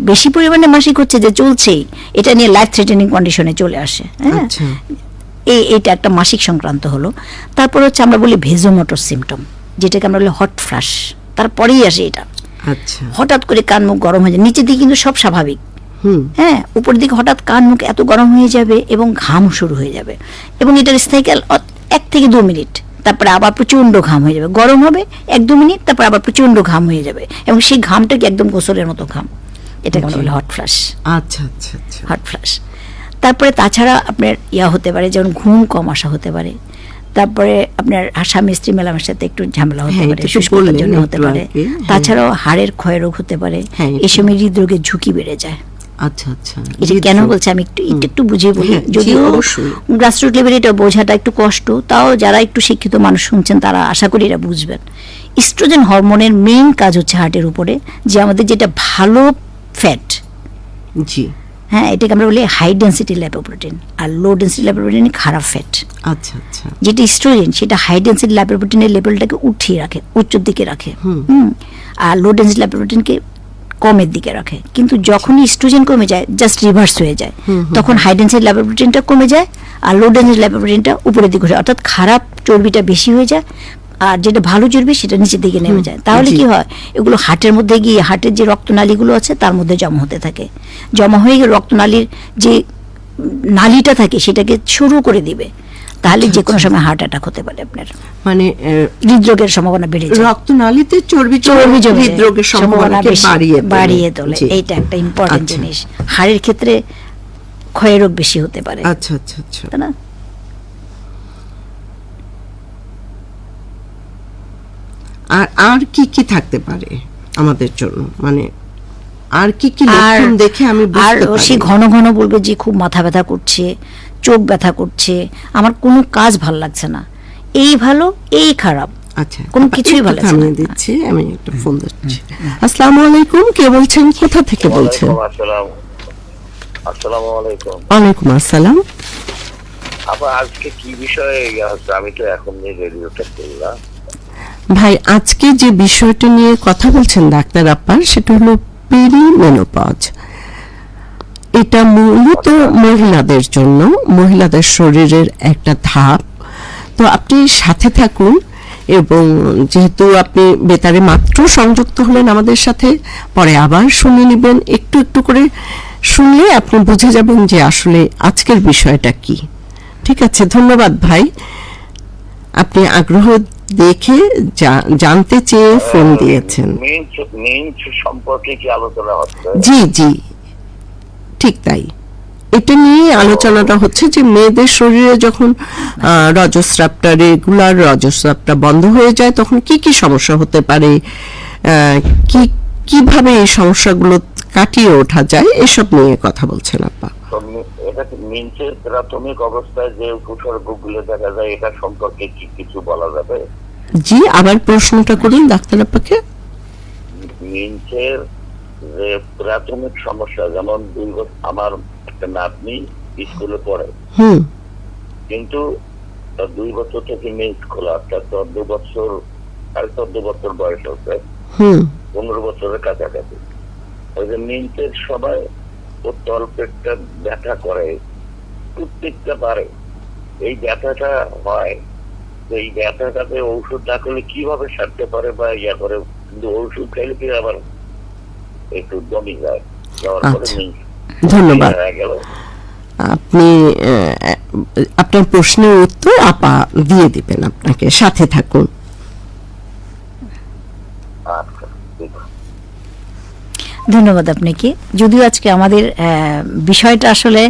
বেশি পরিমাণে মাসিক হচ্ছে যে চলছেই, এটা নিয়ে লাইফ থ্রেটেনিং কন্ডিশনে চলে আসে। হ্যাঁ, এইটা একটা মাসিক সংক্রান্ত হলো। তারপর হচ্ছে আমরা বলি ভেজোমোটর সিমটম, যেটাকে আমরা বলি হট ফ্লাশ, তারপরেই আসে এটা। হঠাৎ করে কান মুখ গরম হয়ে যায়, নিচের দিকে কিন্তু সব স্বাভাবিক, হ্যাঁ, উপর দিকে হঠাৎ কান মুখ এত গরম হয়ে যাবে এবং ঘাম শুরু হয়ে যাবে, এবং এটার সাইকেল 1 থেকে 2 মিনিট, তারপরে আবার প্রচন্ড ঘাম হয়ে যাবে, গরম হবে 1-2 মিনিট, তারপর আবার প্রচন্ড ঘাম হয়ে যাবে, এবং সেই ঘামটাকে একদম গোসলের মতো ঘাম, এটাকে আমরা বলি হট ফ্লাশ। আচ্ছা আচ্ছা আচ্ছা, হট ফ্লাশ। তারপরে তাছাড়া আপনার হতে পারে, যেমন ঘুম কম আসা হতে পারে, তারপরে আপনার স্বামী স্ত্রী মেলামেশার সাথে একটু ঝামেলা হতে পারে, শুষ্কতার জন্য হতে পারে। তাছাড়াও হাড়ের ক্ষয়রোগ হতে পারে, এই সময় হৃদরোগের ঝুঁকি বেড়ে যায়। আচ্ছা আচ্ছা, এটা কেন বলছি আমি একটু বুঝিয়ে বলি, যদিও গ্রাসরুট লেভেলে এটা বোঝাটা একটু কষ্ট, তাও যারা একটু শিক্ষিত মানুষ শুনছেন তারা আশা করি এটা বুঝবেন। ইস্ট্রোজেন হরমোনের মেইন কাজ হচ্ছে হার্টের উপরে, যে আমাদের যেটা ভালো ফ্যাট, জি হ্যাঁ, এটাকে আমরা বলি হাই ডেন্সিটি লিপোপ্রোটিন, আর লো ডেন্সিটি লিপোপ্রোটিন খারাপ ফ্যাট। আচ্ছা আচ্ছা, যেটা ইস্ট্রোজেন সেটা হাই ডেন্সিটি লিপোপ্রোটিনের লেভেলটাকে উঠিয়ে রাখে, উচ্চের দিকে রাখে, আর লো ডেন্সিটি লিপোপ্রোটিনকে কমের দিকে রাখে। কিন্তু যখন ইস্ট্রোজেন কমে যায়, জাস্ট রিভার্স হয়ে যায়, তখন হাই ডেন্সিটি লিপোপ্রোটিনটা কমে যায় আর লো ডেন্সিটি লিপোপ্রোটিনটা উপরের দিকে উঠে, অর্থাৎ খারাপ চর্বিটা বেশি হয়ে যায় আর যেটা ভালো চর্বি সেটা নিচের দিকে নেমে যায়। তাহলে কি হয়, এগুলো হার্টের মধ্যে গিয়ে হার্টের যে রক্তনালীগুলো আছে তার মধ্যে জমা হতে থাকে, জমা হয়ে গিয়ে রক্তনালীর যে নালীটা থাকে সেটাকে শুরু করে দিবে, তাহলে আচ্ছা, যে কোনো আচ্ছা। সময় হার্ট অ্যাটাক হতে পারে আপনার, মানে হৃদরোগের সম্ভাবনা বেড়ে যায়। রক্তনালীতে চর্বি চর্বি জমে হৃদরোগের সম্ভাবনাকে বেশি বাড়িয়ে তোলে। জি। এইটা একটা ইম্পর্টেন্ট আচ্ছা। জিনিস। হাড়ের ক্ষেত্রে ক্ষয় রোগ বেশি হতে পারে, আচ্ছা আচ্ছা আচ্ছা। তাই না? আর কি কি থাকতে পারে আমাদের জন্য, মানে আর কি কি আর লক্ষণ দেখে আমি আর বুঝতে সে পারি? ঘন ঘন বলবে যে খুব মাথা ব্যথা করছে, চোখ ব্যথা করছে, আমার কোনো কাজ ভাল লাগছে না, এই ভালো এই খারাপ, আচ্ছা, কোনো কিছুই ভালো একটু লাগছে না। থামিয়ে দিচ্ছি, আমি একটা ফোন দিচ্ছি। আসসালামু আলাইকুম, কে বলছেন, কোথা থেকে বলছেন? আসসালামু আলাইকুম। ওয়ালাইকুম আসসালাম। আবার আজকে কি বিষয়ে আমি তো এখন রেডিওটা করলাম। ভাই, আজকে যে বিষয়টা নিয়ে কথা বলছেন ডাক্তার আপা, সেটা হলো পেরিমেনোপজ। এটা মূলত মহিলাদের জন্য, মহিলাদের শরীরের একটা ধাপ। তো আপনি সাথে থাকুন, এবং যেহেতু আপনি বেতারে মাত্র সংযুক্ত হলেন আমাদের সাথে, পরে আবার শুনে নেবেন, একটু একটু করে শুনলে আপনি বুঝে যাবেন যে আসলে আজকের বিষয়টা কি। ঠিক আছে, ধন্যবাদ ভাই, আপনি আগ্রহ দেখে জানতে চেয়ে ফোন দিয়েছেন। মেন্স সম্পর্কে কি আলোচনা হচ্ছে? জি জি, ঠিক তাই, এটা নিয়ে আলোচনাটা হচ্ছে যে মেয়েদের শরীরে যখন রজস্রাবটা, রেগুলার রজস্রাবটা বন্ধ হয়ে যায়, তখন কি কি সমস্যা হতে পারে, কিভাবে এই সমস্যাগুলো কাটিয়ে ওঠা যায়, এসব নিয়ে কথা বলছেন আপা। এটা মেন্সের প্রাথমিক অবস্থায় যে উপসর্গগুলো দেখা যায়, এটা সম্পর্কে কি কিছু বলা যাবে? জি, আবার প্রশ্নটা করুন ডাক্তার আপাকে। মেন্সের যে প্রাথমিক সমস্যা, যেমন আমার একটা নাতনি স্কুলে পড়ে, কিন্তু তার 2 বছর থেকে মেন্স খোলা, তার 14 বছর, 14 বছর বয়স হচ্ছে, 15 বছরের কাছাকাছি। ওই যে মেন্সের সময় ওর তলপেটটা ব্যথা করে, প্রত্যেকটা বারে এই ব্যথাটা হয়। এই ব্যথাটাতে ঔষধ না করলে কিভাবে সারতে পারে বা ইয়া করে, কিন্তু ঔষধ খাইলে কি আবার একটু জমি যায়, যাওয়ার পরে মেন্স ধন্যবাদ। হয়ে গেল। আপনি আপনার প্রশ্নের উত্তর আপা দিয়ে দিবেন, আপনাকে সাথে থাকুন। আচ্ছা, ঠিক আছে। ধন্যবাদ আপনাকে। যদিও আজকে আমাদের বিষয়টা আসলে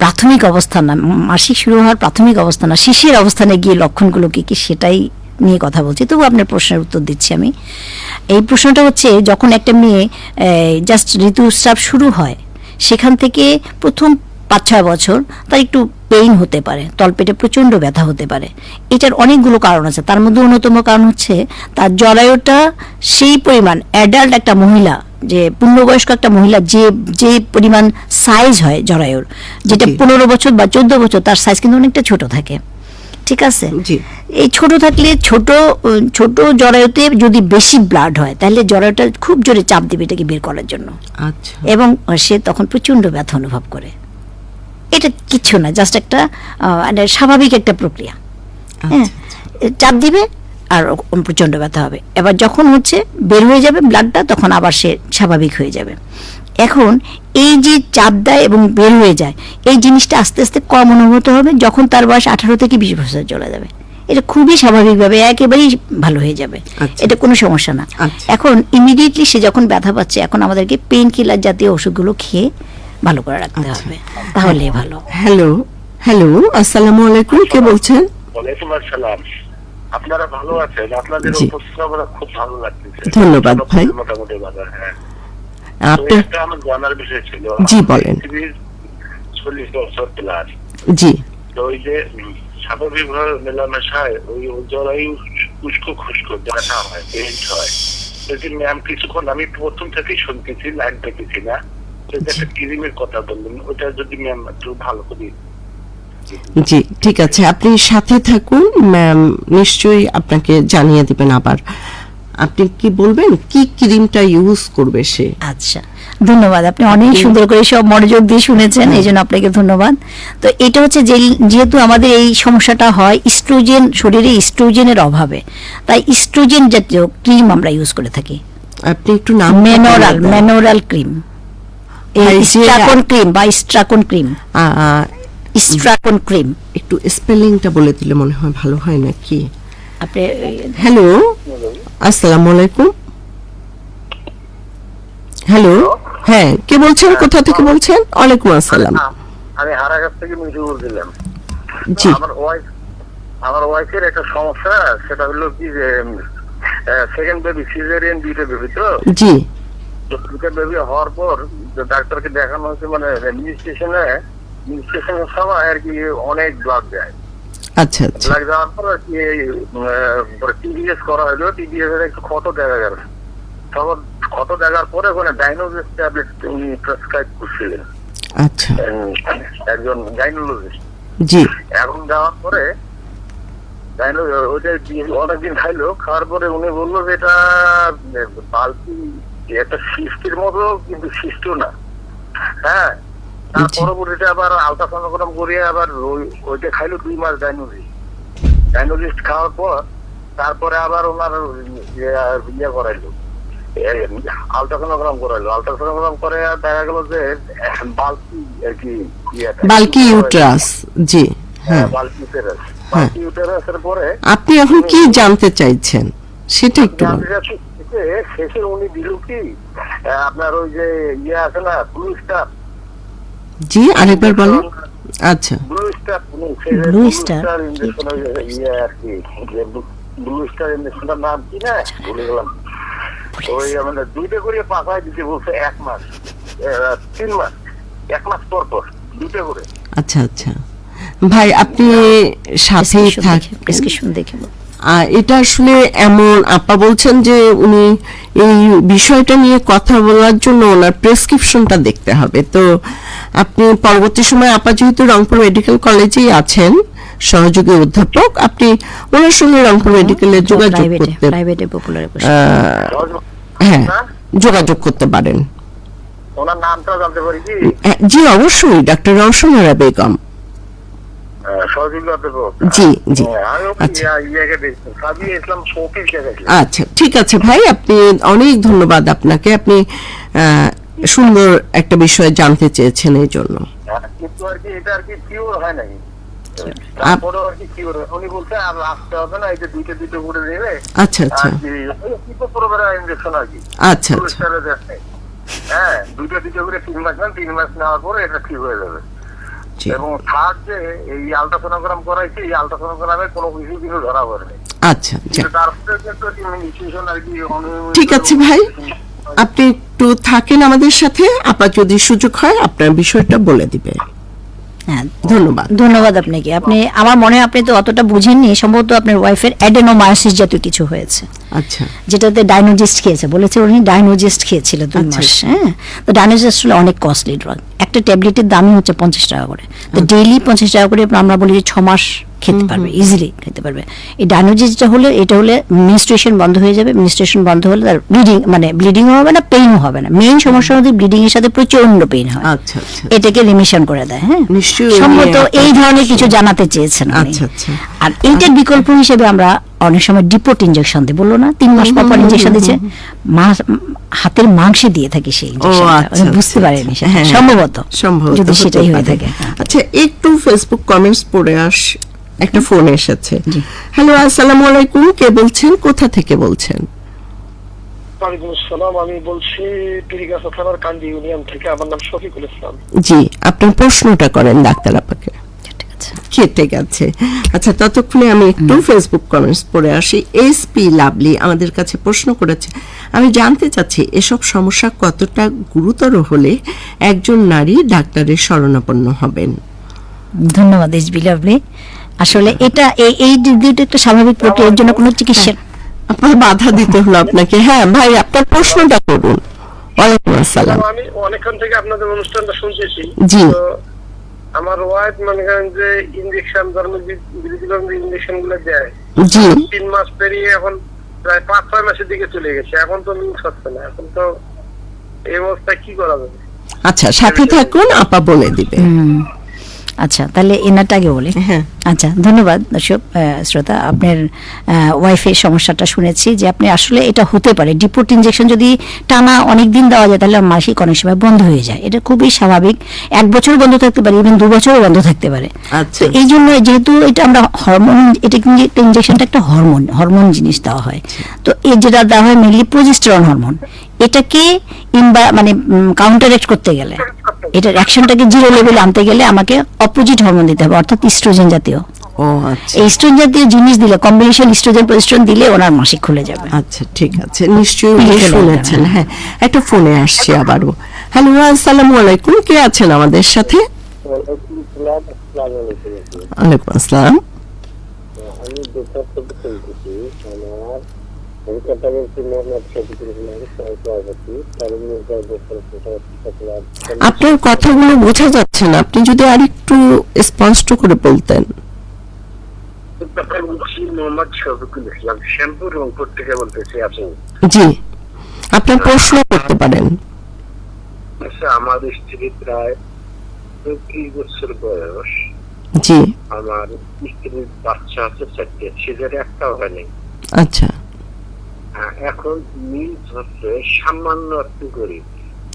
প্রাথমিক অবস্থান না, মাসিক শুরু হওয়ার প্রাথমিক অবস্থান না, শিশির অবস্থানে গিয়ে লক্ষণগুলো কি কি সেটাই নিয়ে কথা বলছি, তবু আপনার প্রশ্নের উত্তর দিচ্ছি আমি। এই প্রশ্নটা হচ্ছে, যখন একটা মেয়ে জাস্ট ঋতুস্রাব শুরু হয়, সেখান থেকে প্রথম 5-6 বছর তার একটু পেইন হতে পারে, তলপেটে প্রচণ্ড ব্যথা হতে পারে। এটার অনেকগুলো কারণ আছে, তার মধ্যে অন্যতম কারণ হচ্ছে তার জরায়ুটা সেই পরিমাণ, অ্যাডাল্ট একটা মহিলা, যে পূর্ণবয়স্ক একটা মহিলা যে পরিমাণ সাইজ হয় জরায়ুর, যেটা 15 বছর বা 14 বছর, তার সাইজ কিন্তু অনেকটা ছোট থাকে। ঠিক আছে, এই ছোট থাকলে ছোট জরায়ুতে যদি বেশি ব্লাড হয়, তাহলে জরায়ুটা খুব জোরে চাপ দিবে এটাকে বের করার জন্য, এবং সে তখন প্রচন্ড ব্যথা অনুভব করে। এটা কিচ্ছু না, জাস্ট একটা স্বাভাবিক একটা প্রক্রিয়া। হ্যাঁ, চাপ দিবে আর প্রচন্ড ব্যথা হবে। এবার যখন হচ্ছে বের হয়ে যাবে ব্লাডটা, তখন আবার সে স্বাভাবিক হয়ে যাবে। এখন এই যে চাপ দেয় এবং বের হয়ে যায়, এই জিনিসটা আস্তে আস্তে কম অনুভূত হবে যখন তার বয়স 18 থেকে 20 বছর চলে যাবে। এটা খুবই স্বাভাবিকভাবে একেবারেই ভালো হয়ে যাবে, এটা কোনো সমস্যা না। এখন ইমিডিয়েটলি সে যখন ব্যথা পাচ্ছে, এখন আমাদেরকে পেইন কিলার জাতীয় ওষুধগুলো খেয়ে ভালো করে রাখতে হবে, তাহলে ভালো। হ্যালো, আসসালামু আলাইকুম, কে বলছেন? ওয়ালাইকুম আসসালাম। আপনারা ভালো আছেন? আপনাদের উপস্থাপনা খুব ভালো লাগতেছে। ধন্যবাদ ভাই। মোটামুটি ভালো। হ্যাঁ, আপনি একটা আমার জানার বিষয় ছিল। জি বলেন। 40 বছর প্লাস। জি। তো ওই যে স্বাভাবিকভাবে মেলামেশায় ওই জরায়ু উস্কো খুস্কো ব্যথা হয়, পেইন হয়। যদি ম্যাম কিছুক্ষণ, আমি প্রথম থেকেই শুনতেছি, লাইন পেতেছি না, একটা ক্রিমের কথা বললেন, ওটা যদি ম্যাম একটু ভালো করে। জি, ঠিক আছে, আপনি সাথে থাকুন, ম্যাম নিশ্চয়ই আপনাকে জানিয়ে দিবেন। আবার আপনি কি বলবেন, কি ক্রিমটা ইউজ করবে সে? আচ্ছা, ধন্যবাদ, আপনি অনেক সুন্দর করে সব মনোযোগ দিয়ে শুনেছেন, এই জন্য আপনাকে ধন্যবাদ। তো এটা হচ্ছে যেহেতু আমাদের এই সমস্যাটা হয় ইস্ট্রোজেন, শরীরে ইস্ট্রোজেনের অভাবে, তাই ইস্ট্রোজেন জাতীয় ক্রিম আমরা ইউজ করে থাকি। আপনি একটু নাম? মেনোরাল ক্রিম, ইস্ট্রাকন ক্রিম বা ইস্ট্রাকন ক্রিম। স্ট্রাকন ক্রিম। একটু স্পেলিংটা বলে দিলে মনে হয় ভালো হয় নাকি। আপনি হ্যালো, আসসালামু আলাইকুম। হ্যালো, হ্যাঁ, কে বলছেন, কোথা থেকে বলছেন? ওয়ালাইকুম আসসালাম। আমি হারাঘাট থেকে মিঠু বলছিলাম। জি, আমার ওয়াইফের একটা সমস্যা, সেটা হলো কি যে সেকেন্ড বেবি, সিজারিয়ান দুইটা বেবি, তো জি, দুটো বেবি হওয়ার পর ডাক্তারকে দেখানো হচ্ছে, মানে মিনিস্ট্রেশনের সময় আর কি অনেক ব্লাড যায়। আচ্ছা আচ্ছা, ব্লাড যাওয়ার পর আর কি টিডিএস করা হলো, টিডিএস এর একটু ক্ষত দেখা গেল। তখন ক্ষত দেখার পরে ওখানে ডাইনোজিস ট্যাবলেট উনি প্রেসক্রাইব করছিলেন, আচ্ছা, একজন গাইনোলজিস্ট। জি, এখন যাওয়ার পরে ওইটা অনেকদিন খাইলো, খাওয়ার পরে উনি বললো যে এটা বালতি একটা সিস্টের মতো, কিন্তু সিস্টও না। হ্যাঁ, তার পরবর্তীতে আবার আলট্রাসোনোগ্রাম করিয়ে আবার ওইটা খাইলো 2 মাস ডাইনোলিস্ট খাওয়ার পর, তারপরে আবার ওনার ইয়ে করাইলো, আলট্রাসোনোগ্রাম করে দেখা গেল যে বালতি আর কি, বালকি ইউট্রাস। জি, হ্যাঁ, বালকি ইউটেরাসের পরে আপনি এখন কি জানতে চাইছেন সেটা একটু বলুন। শেষে উনি দিল কি আপনার ওই যে ইয়ে আছে না, ব্লু স্টার। জি, আরেকবার বলুন। আচ্ছা, ব্লু স্টার ইঞ্জেকশন, ইয়ে আর কি, ব্লু স্টার ইঞ্জেকশনটার নাম কি না ভুলে গেলাম। ওই মানে দুইটা করে পাঠায় দিতে বলছে 1 মাস, 3 মাস, 1 মাস পর পর দুইটা করে। আচ্ছা আচ্ছা, ভাই আপনি সাথেই থাকেন, প্রেসক্রিপশন দেখে এটা আসলে এমন, আপা বলছেন যে উনি এই বিষয়টা নিয়ে কথা বলার জন্য ওনার প্রেসক্রিপশনটা দেখতে হবে। তো আপনি পরবর্তী সময়, আপা যেহেতু রংপুর মেডিকেল কলেজেই আছেন সহযোগী অধ্যাপক, আপনি ওনার সঙ্গে রংপুর মেডিকেলে যোগাযোগ করতে, হ্যাঁ, যোগাযোগ করতে পারেন। ওনার নামটা জানতে পারি কি? জি অবশ্যই, ডাক্তার রওশনারা বেগম। জি জি, আচ্ছা ঠিক আছে ভাই, আপনি অনেক ধন্যবাদ আপনাকে, আপনি সুন্দর একটা বিষয় জানতে চেয়েছেন এই জন্য। কিন্তু আর কি এটা আর কি পিওর হয় নাকি? আচ্ছা আচ্ছা, আচ্ছা আচ্ছা, হ্যাঁ, দুটো করে 3 মাস নেন, 3 মাস নেওয়ার পরে এটা ঠিক হয়ে যাবে। এবং থার্ড যে এই আলট্রাসোনোগ্রাম করাইছে, এই আলট্রাসোনোগ্রামে কোনো কিছু কিন্তু ধরা পড়েনি। আচ্ছা, ঠিক আছে ভাই, আপনি একটু থাকেন আমাদের সাথে, আপা যদি সুযোগ হয় আপনার বিষয়টা বলে দিবে। হ্যাঁ, ধন্যবাদ আপনাকে। আপনি, আমার মনে হয় আপনি তো অতটা বুঝেননি, সম্ভবত আপনার ওয়াইফের অ্যাডেনোমায়োসিস জাতীয় কিছু হয়েছে। আচ্ছা, যেটাতে ডাইনোজেস্ট খেয়েছে, বলেছে উনি ডাইনোজেস্ট খেয়েছিল 2 মাস। হ্যাঁ, তো ডাইনোজেস্ট হলো অনেক কস্টলি ড্রাগ, একটা ট্যাবলেটের দামই হচ্ছে 50 টাকা করে। তো ডেইলি 50 টাকা করে আমরা বলি যে 6 মাস খেতে পারবে, ইজিলি খেতে পারবে। এই ডাইনোজেস্টটা হলে, এটা হলে মিনিস্ট্রেশন বন্ধ হয়ে যাবে। মিনিস্ট্রেশন বন্ধ হলে তার ব্লিডিংও হবে না, পেইনও হবে না। মেইন সমস্যা হচ্ছে ব্লিডিং এর সাথে প্রচন্ড পেইন হয়। আচ্ছা আচ্ছা, এটাকে রিমিশন করে দেয়। হ্যাঁ, নিশ্চয়ই সম্ভবত এই ধরনের কিছু জানাতে চেয়েছেন। আচ্ছা আচ্ছা, আর এইটার বিকল্প হিসেবে আমরা অনেক সময় ডিপোর্ট ইনজেকশন দিই, বললো না 3 মাস পর ইনজেকশন দিচ্ছে, হাতের মাংসে দিয়ে থাকি সেই ইনজেকশন, বুঝতে পারেনি সম্ভবত যদি সেটাই হয়ে থাকে। আচ্ছা, একটু ফেসবুক কমেন্টস পড়ে একটা ফোন এসেছে। হ্যালো, আসসালামু আলাইকুম, কে বলছেন, কোথা থেকে বলছেন? ওয়ালাইকুম আসসালাম, আমি বলছি পীরগাছা থানার কান্দি ইউনিয়ন থেকে, আমার নাম শফিকুল ইসলাম। জি, আপনার প্রশ্নটা করেন ডাক্তার আপাকে। ঠিক আছে, আচ্ছা, ততক্ষণে আমি একটু ফেসবুক কমেন্টস পড়ে আসি। এসপি লাভলি আমাদের কাছে প্রশ্ন করেছে, আমি জানতে চাচ্ছি এসব সমস্যা কতটা গুরুতর হলে একজন নারী ডাক্তারের শরণাপন্ন হবেন? ধন্যবাদ এসপি লাভলি। আসলে এটা এই দুটো একটা স্বাভাবিক প্রক্রিয়ার জন্য কোনো চিকিৎসা, আপনার বাধা দিতে হলো আপনাকে। হ্যাঁ ভাই, আপনার প্রশ্নটা করুন। ওয়ালাইকুম আসসালাম। আমি অনেকক্ষণ থেকে আপনাদের অনুষ্ঠানটা শুনতেছি। জি, আমার ওয়াইফ মনে করেন যে ইনজেকশন, ইনজেকশন গুলো দেয়, জি, 3 মাস পেরিয়ে এখন প্রায় 5-6 মাসের দিকে চলে গেছে, এখন তো মিস হচ্ছে না। এখন তো এই অবস্থায় কি করা যাবে? আচ্ছা, সাথে থাকুন, আপা বলে দিবে। আচ্ছা, তাহলে এনারটা আগে বলি। হ্যাঁ। আচ্ছা, ধন্যবাদ দর্শক শ্রোতা, আপনার ওয়াইফের সমস্যাটা শুনেছি যে আপনি আসলে এটা হতে পারে ডিপোর্ট ইনজেকশন যদি টানা অনেক দিন দেওয়া যায় তাহলে মাসিক অনেক সময় বন্ধ হয়ে যায়, এটা খুবই স্বাভাবিক। 1 বছর বন্ধ থাকতে পারে, ইভেন 2 বছরও বন্ধ থাকতে পারে। আচ্ছা। তো এই জন্য যেহেতু এটা আমরা হরমোন, এটা ইনজেকশনটা একটা হরমোন জিনিস দেওয়া হয়, তো এই যেটা দেওয়া হয় মেনলি প্রোজেস্টেরন হরমোন, এটাকে মানে কাউন্টারেক্ট করতে গেলে, এটার অ্যাকশনটাকে জিরো লেভেলে আনতে গেলে আমাকে অপোজিট হরমোন দিতে হবে, অর্থাৎ ইস্ট্রোজেন জাতীয়। ও আচ্ছা। এই ইস্ট্রোজেন জাতীয় জিনিস দিলে, কম্বিনেশন ইস্ট্রোজেন প্রোজেস্টেরন দিলে ওনার মাসিক খুলে যাবে। আচ্ছা, ঠিক আছে, নিশ্চয়ই উনি ঠিক আছে, শুনেছেন। হ্যাঁ, একটা ফোনে আসছে আবারও। হ্যালো, আসসালামু আলাইকুম, কে আছেন আমাদের সাথে? ওয়ালাইকুম আসসালাম। আমি বেকার থেকে বলতেছি, আমার কলকাতা বলছি মোহাম্মদ শফিকুল ইসলাম সভাপতি আপনার কথাগুলো বোঝা যাচ্ছে না, আপনি যদি আরেকটু স্পষ্ট করে বলতেন। বলছি মোহাম্মদ শফিকুল ইসলাম, শ্যামপুর রংপুর থেকে বলতেছি। আপনি? জি, আপনার প্রশ্ন করতে পারেন। আচ্ছা, আমার স্ত্রী প্রায় 30 বছর বয়স। জি। আমার স্ত্রীর বাচ্চা আছে 4টে, সেজারে একটাও হয়নি। আচ্ছা। এখন মিল হচ্ছে সামান্য একটু করি,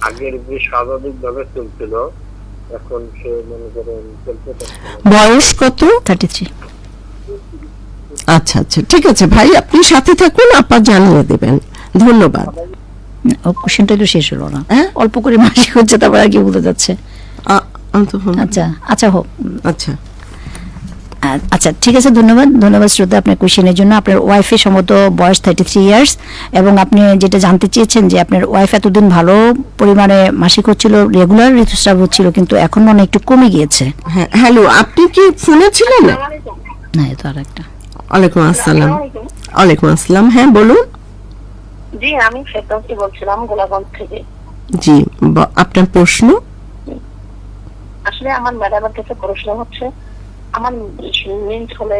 আগের যে স্বাভাবিক ভাবে চলছিল এখন সে মনে করেন চলতে পারছে না। বয়স কত? 33। আচ্ছা আচ্ছা, ঠিক আছে ভাই, আপনি সাথে থাকুন, আপা জানিয়ে দেবেন। ধন্যবাদ। ও কোশ্চেনটা একটু শেষ হলো না, হ্যাঁ? অল্প করে মাসিক হচ্ছে, তারপর আর কি বলতে যাচ্ছে। আচ্ছা আচ্ছা হোক। আচ্ছা আচ্ছা, ঠিক আছে, ধন্যবাদ শ্রদ্ধা আপনার কোশ্চেনের জন্য। আপনার ওয়াইফের সম্ভবত বয়স 33 ইয়ার্স, এবং আপনি যেটা জানতে চেয়েছেন যে আপনার ওয়াইফ এতদিন ভালো পরিমাণে মাসিক হচ্ছিল, রেগুলার ঋতুস্রাব হচ্ছিল, কিন্তু এখন মনে একটু কমে গিয়েছে। হ্যাঁ, হ্যালো, আপনি কি ফোনে ছিলেন? না, এ তো আর একটা। ওয়ালাইকুম আসসালাম। ওয়ালাইকুম আসসালাম, হ্যাঁ বলুন। জি, আমি ফেরদৌসী বলছিলাম গোলাগঞ্জ থেকে। জি, আপনার প্রশ্ন? আসলে আমার ম্যাডামের কাছে প্রশ্ন হচ্ছে, আমার মিন্স হলে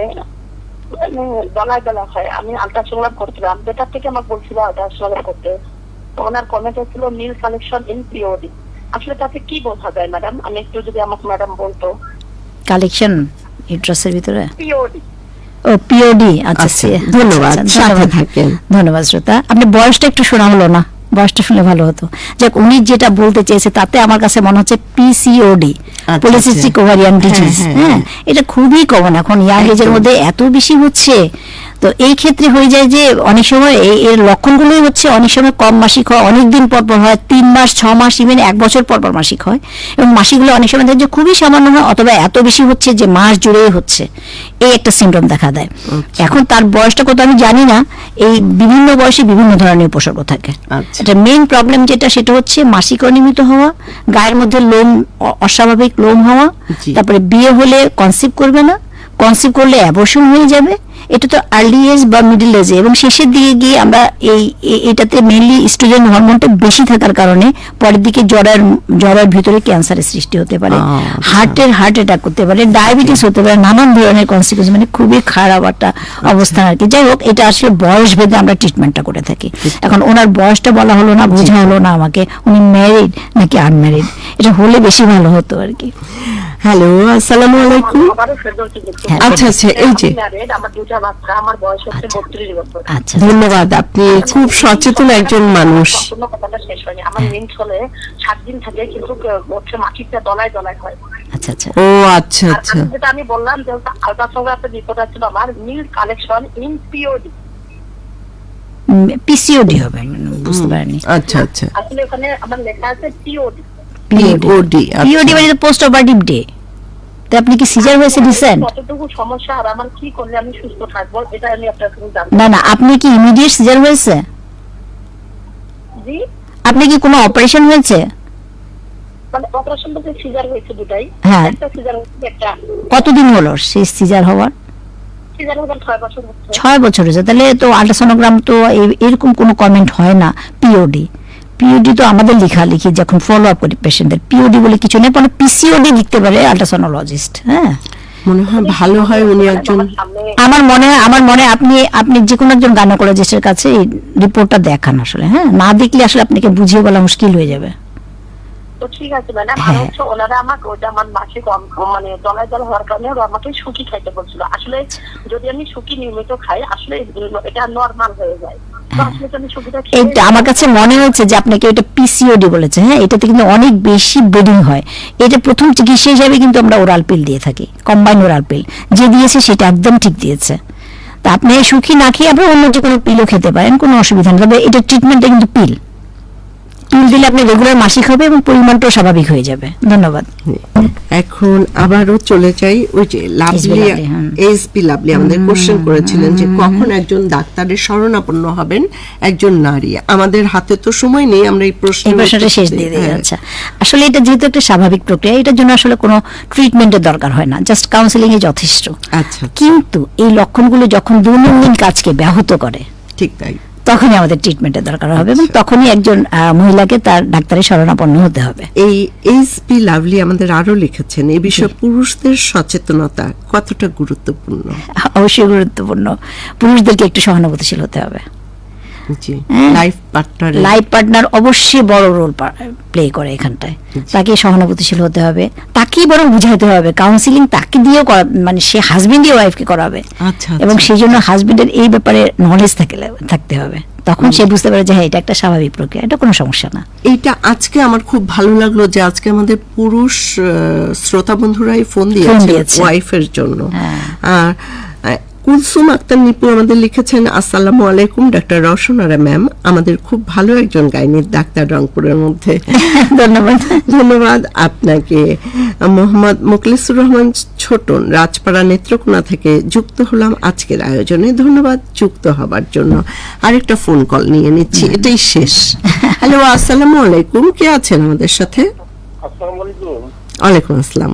দলায় দলা হয়, আমি আলট্রাসোনোগ্রাম করছিলাম, বেটার থেকে আমার বলছিল আলট্রাসোনোগ্রাম করতে, তো ওনার কমেন্ট হচ্ছিল মিল কালেকশন ইন পিওডি। আসলে তাতে কি বোঝা যায় ম্যাডাম? আমি একটু যদি আমাকে ম্যাডাম বলতো। কালেকশন ইউট্রাসের ভিতরে, পিওডি। ও পিওডি। আচ্ছা, ধন্যবাদ, সাথে থাকেন। ধন্যবাদ শ্রোতা। আপনি বয়সটা একটু শোনা হলো না, বয়সটা শুনলে ভালো হতো। যাক, উনি যেটা বলতে চেয়েছে তাতে আমার কাছে মনে হচ্ছে পিসিওডি, পলিসিস্টিক ওভারিয়ান ডিজিজ। হ্যাঁ, এটা খুবই কমন এখন ইয়াং এজের মধ্যে, এত বেশি হচ্ছে। তো এই ক্ষেত্রে হয়ে যায় যে অনেক সময় এর লক্ষণগুলোই হচ্ছে অনেক সময় কম মাসিক হয়, অনেকদিন পর পর হয়, 3 মাস 6 মাস ইভেন 1 বছর পর পর মাসিক হয়, এবং মাসিকগুলো অনেক সময় দেখে যে খুবই সামান্য হয়, অথবা এত বেশি হচ্ছে যে মাস জুড়েই হচ্ছে, এই একটা সিমটম দেখা দেয়। এখন তার বয়সটা কত আমি জানি না, এই বিভিন্ন বয়সে বিভিন্ন ধরনের উপসর্গ থাকে। এটা মেইন প্রবলেম যেটা, সেটা হচ্ছে মাসিক অনিয়মিত হওয়া, গায়ের মধ্যে লোম, অস্বাভাবিক লোম হওয়া, তারপরে বিয়ে হলে কনসিভ করবে না, কনসিভ করলে অ্যাবর্শন হয়ে যাবে। এটা তো আর্লি এজ বা মিডল এজে, এবং শেষের দিকে গিয়ে আমরা এটাতে মেইনলি ইস্ট্রোজেন হরমোনটা বেশি থাকার কারণে পরের দিকে জ্বরের ভিতরে ক্যান্সারের সৃষ্টি হতে পারে, হার্ট অ্যাটাক করতে পারে, ডায়াবেটিস হতে পারে, নানান ধরনের কনসিকুয়েন্স, মানে খুবই খারাপ একটা অবস্থান আর কি। যাই হোক, এটা আসলে বয়স ভেদে আমরা ট্রিটমেন্টটা করে থাকি। এখন ওনার বয়সটা বলা হলো না, বোঝা হলো না আমাকে, উনি ম্যারিড নাকি আনম্যারিড, এটা হলে বেশি ভালো হতো আর কি। হ্যালো, আসসালামু আলাইকুম। আচ্ছা আচ্ছা, এই যে আমার 2টা বাচ্চা, আমার বয়স হচ্ছে 32 বছর। আচ্ছা, ধন্যবাদ, আপনি খুব সচেতন একজন মানুষ। সম্পূর্ণ কথাটা শেষ হয়নি। আমার মিন্স হলে 7 দিন থাকে, কিন্তু হচ্ছে মাসিকটা দলায় দলায় হয়। আচ্ছা আচ্ছা, ও আচ্ছা আর আচ্ছা, যেটা আমি বললাম যে আলট্রাসোনোগ্রাফের রিপোর্ট ছিল আমার মিল কালেকশন ইন পিওডি। পিসিওডি হবে, বুঝতে পারেনি। আচ্ছা আচ্ছা, আসলে ওখানে আমার লেখা আছে পিওডি। পিওডি। পিওডি মানে পোস্ট অপারেটিভ ডে। তো আপনি কি সিজার হয়েছে রিসেন্ট? কতটুকু সমস্যা আর আমার কি করলে আমি সুস্থ থাকবো, এটা আমি আপনার কাছে জানতে। না, আপনি কি ইমিডিয়েট সিজার হয়েছে? জি, আপনি কি কোনো অপারেশন হয়েছে? মানে অপারেশন বলতে সিজার হয়েছে দুটাই। হ্যাঁ। একটা সিজার হয়েছে, একটা কতদিন হলো সেই সিজার হওয়ার? সিজার হওয়ার 6 বছর হচ্ছে। 6 বছর হয়েছে। তাহলে তো আল্ট্রাসোনোগ্রাম তো এরকম কোনো কমেন্ট হয় না। পিওডি তো আমাদের লেখালেখি যখন ফলো আপ করি পেশেন্টদের, পিওডি বলে কিছু নেই, মানে পিসিওডি লিখতে পারে আল্ট্রাসোনোলজিস্ট। হ্যাঁ, মনে হয় ভালো হয় উনি একজন, আমার মনে হয় আপনি যে কোনো একজন গাইনোকোলজিস্টের কাছে এই রিপোর্টটা দেখান আসলে। হ্যাঁ, না দেখলে আসলে আপনাকে বুঝিয়ে বলা মুশকিল হয়ে যাবে। তো ঠিক আছে ম্যাডাম, আর হচ্ছে ওনারা আমাকে ওইটা আমার মাসিক মানে দলায় দল হওয়ার কারণে ওরা আমাকে শুকি খাইতে বলছিল। আসলে যদি আমি শুকি নিয়মিত খাই আসলে এটা নরমাল হয়ে যায়। তো আসলে কি আমি শুকিটা খেয়ে এইটা আমার কাছে মনে হচ্ছে যে আপনাকে এটা পিসিওডি বলেছে। হ্যাঁ, এটাতে কিন্তু অনেক বেশি ব্লিডিং হয়। এটা প্রথম চিকিৎসা হিসাবে কিন্তু আমরা ওরাল পিল দিয়ে থাকি, কম্বাইন্ড ওরাল পিল। যে দিয়েছে সেটা একদম ঠিক দিয়েছে। তা আপনি সুখী না খেয়ে আপনি অন্য যে কোনো পিলও খেতে পারেন, কোনো অসুবিধা নেই। তবে এটা ট্রিটমেন্টটা কিন্তু পিল দিলে আপনি রেগুলার মাসিক হবে এবং পরিমাণটাও স্বাভাবিক হয়ে যাবে। ধন্যবাদ। এখন আবারও চলে যাই ওই যে লাভলি, লাভলি, হ্যাঁ। এসপি লাভলি আমাদের কোশ্চেন করেছিলেন যে কখন একজন ডাক্তারের শরণাপন্ন হবেন একজন নারী। আমাদের হাতে তো সময় নেই, আমরা এই এই প্রশ্নটা প্রশ্নটা শেষ দিয়ে দিই। আচ্ছা, আসলে এটা যেহেতু একটা স্বাভাবিক প্রক্রিয়া, এটার জন্য আসলে কোনো ট্রিটমেন্টের দরকার হয় না, জাস্ট কাউন্সিলিং এ যথেষ্ট। আচ্ছা, কিন্তু এই লক্ষণগুলো যখন দৈনন্দিন কাজকে ব্যাহত করে ঠিক তাই। তখনই আমাদের ট্রিটমেন্টের দরকার হবে এবং তখনই একজন মহিলাকে তার ডাক্তারের শরণাপন্ন হতে হবে। এই এসপি লাভলি আমাদের আরো লিখেছেন এই বিষয়ে পুরুষদের সচেতনতা কতটা গুরুত্বপূর্ণ। অবশ্যই গুরুত্বপূর্ণ। পুরুষদেরকে একটু সহানুভূতিশীল হতে হবে। জি, লাইফ পার্টনার, লাইফ পার্টনার অবশ্যই বড় রোল প্লে করে এখানটায়। তাকে সহানুভূতিশীল হতে হবে, তাকেই বরং বুঝাইতে হবে। কাউন্সিলিং তাকে দিয়েও মানে সে হাজবেন্ড দিয়ে ওয়াইফকে করাবে। আচ্ছা, এবং সেই জন্য হাজবেন্ডের এই ব্যাপারে নলেজ থাকতে হবে। তখন সে বুঝতে পারে যে হ্যাঁ, এটা একটা স্বাভাবিক প্রক্রিয়া, এটা কোনো সমস্যা না। এইটা আজকে আমার খুব ভালো লাগলো যে আজকে আমাদের পুরুষ শ্রোতা বন্ধুরাই ফোন দিয়েছে ওয়াইফের জন্য। আর কুলসুম আক্তার নিপু আমাদের লিখেছেন, আসসালামু আলাইকুম ডাক্তার রওশনারা ম্যাম, আমাদের খুব ভালো একজন গাইনির ডাক্তার রংপুরের মধ্যে। ধন্যবাদ। ধন্যবাদ আপনাকে। মোহাম্মদ মোখলেসুর রহমান ছোটন রাজপাড়া নেত্রকোনা থেকে যুক্ত হলাম আজকের আয়োজনে, ধন্যবাদ যুক্ত হবার জন্য। আরেকটা ফোন কল নিয়ে নিচ্ছি, এটাই শেষ। হ্যালো, আসসালামু আলাইকুম, কে আছেন আমাদের সাথে? আসসালামু আলাইকুম। ওয়ালাইকুম আসসালাম।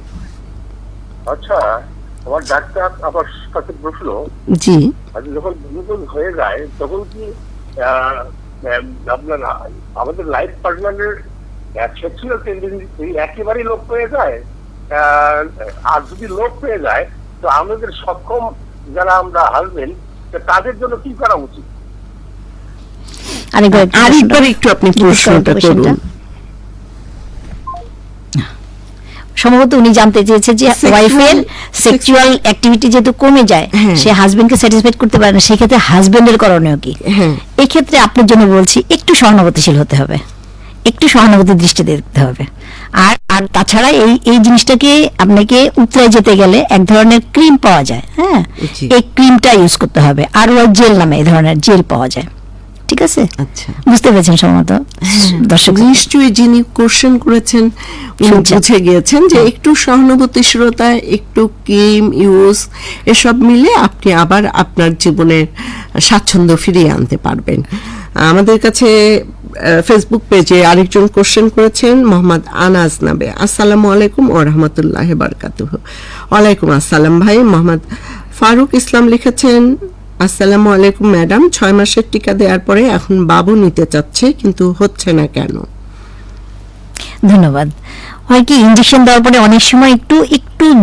আচ্ছা, আমার ডাক্তার আমার কাছে প্রশ্ন, জি, যখন বিনোদন হয়ে যায় তখন কি আপনার আমাদের লাইফ পার্টনারের সেক্সুয়াল টেন্ডেন্সি একেবারেই লোপ পেয়ে যায়? আর যদি লোপ পেয়ে যায় তো আমাদের সক্ষম যারা আমরা হাজবেন্ড তাদের জন্য কি করা উচিত? আরেকবার একটু আপনি প্রশ্নটা করুন। সম্ভবত উনি জানতে চেয়েছে যে ওয়াইফের সেক্সুয়াল অ্যাক্টিভিটি যেহেতু কমে যায়, সে হাজবেন্ডকে স্যাটিসফাইড করতে পারে না, সেক্ষেত্রে হাজবেন্ডের করণীয় কি? এক্ষেত্রে আপনার জন্য বলছি একটু সহানুভূতিশীল হতে হবে, একটু সহানুভূতির দৃষ্টিতে দেখতে হবে। আর তাছাড়া এই জিনিসটাকে আপনাকে উতরায় যেতে গেলে এক ধরনের ক্রিম পাওয়া যায়। হ্যাঁ, এই ক্রিমটা ইউজ করতে হবে। আর জেল নামে এই ধরনের জেল পাওয়া যায়। ঠিক আছে, আচ্ছা, বুঝতে পেরেছেন সম্ভবত দর্শক? নিশ্চয়ই যিনি কোশ্চেন করেছেন বুঝে গিয়েছেন যে একটু সহানুভূতিশীলতা, একটু ক্রিম ইউজ, এসব মিলে আপনি আবার আপনার জীবনের স্বাচ্ছন্দ্য ফিরিয়ে আনতে পারবেন। আমাদের কাছে ফেসবুক পেজে আরেকজন কোশ্চেন করেছেন মোহাম্মদ আনাজ নাবে, আসসালামু আলাইকুম ওয়া রাহমাতুল্লাহি ওয়া বারাকাতুহু। ওয়ালাইকুম আসসালাম ভাই। মোহাম্মদ ফারুক ইসলাম লিখেছেন, আসসালামু আলাইকুম ম্যাডাম, 6 মাসের টিকা দেওয়ার পরে এখন বাবু নিতে চাচ্ছে কিন্তু হচ্ছে না কেন? ধন্যবাদ। হয় কি, ইনজেকশন দেওয়ার পরে অনেক সময় একটু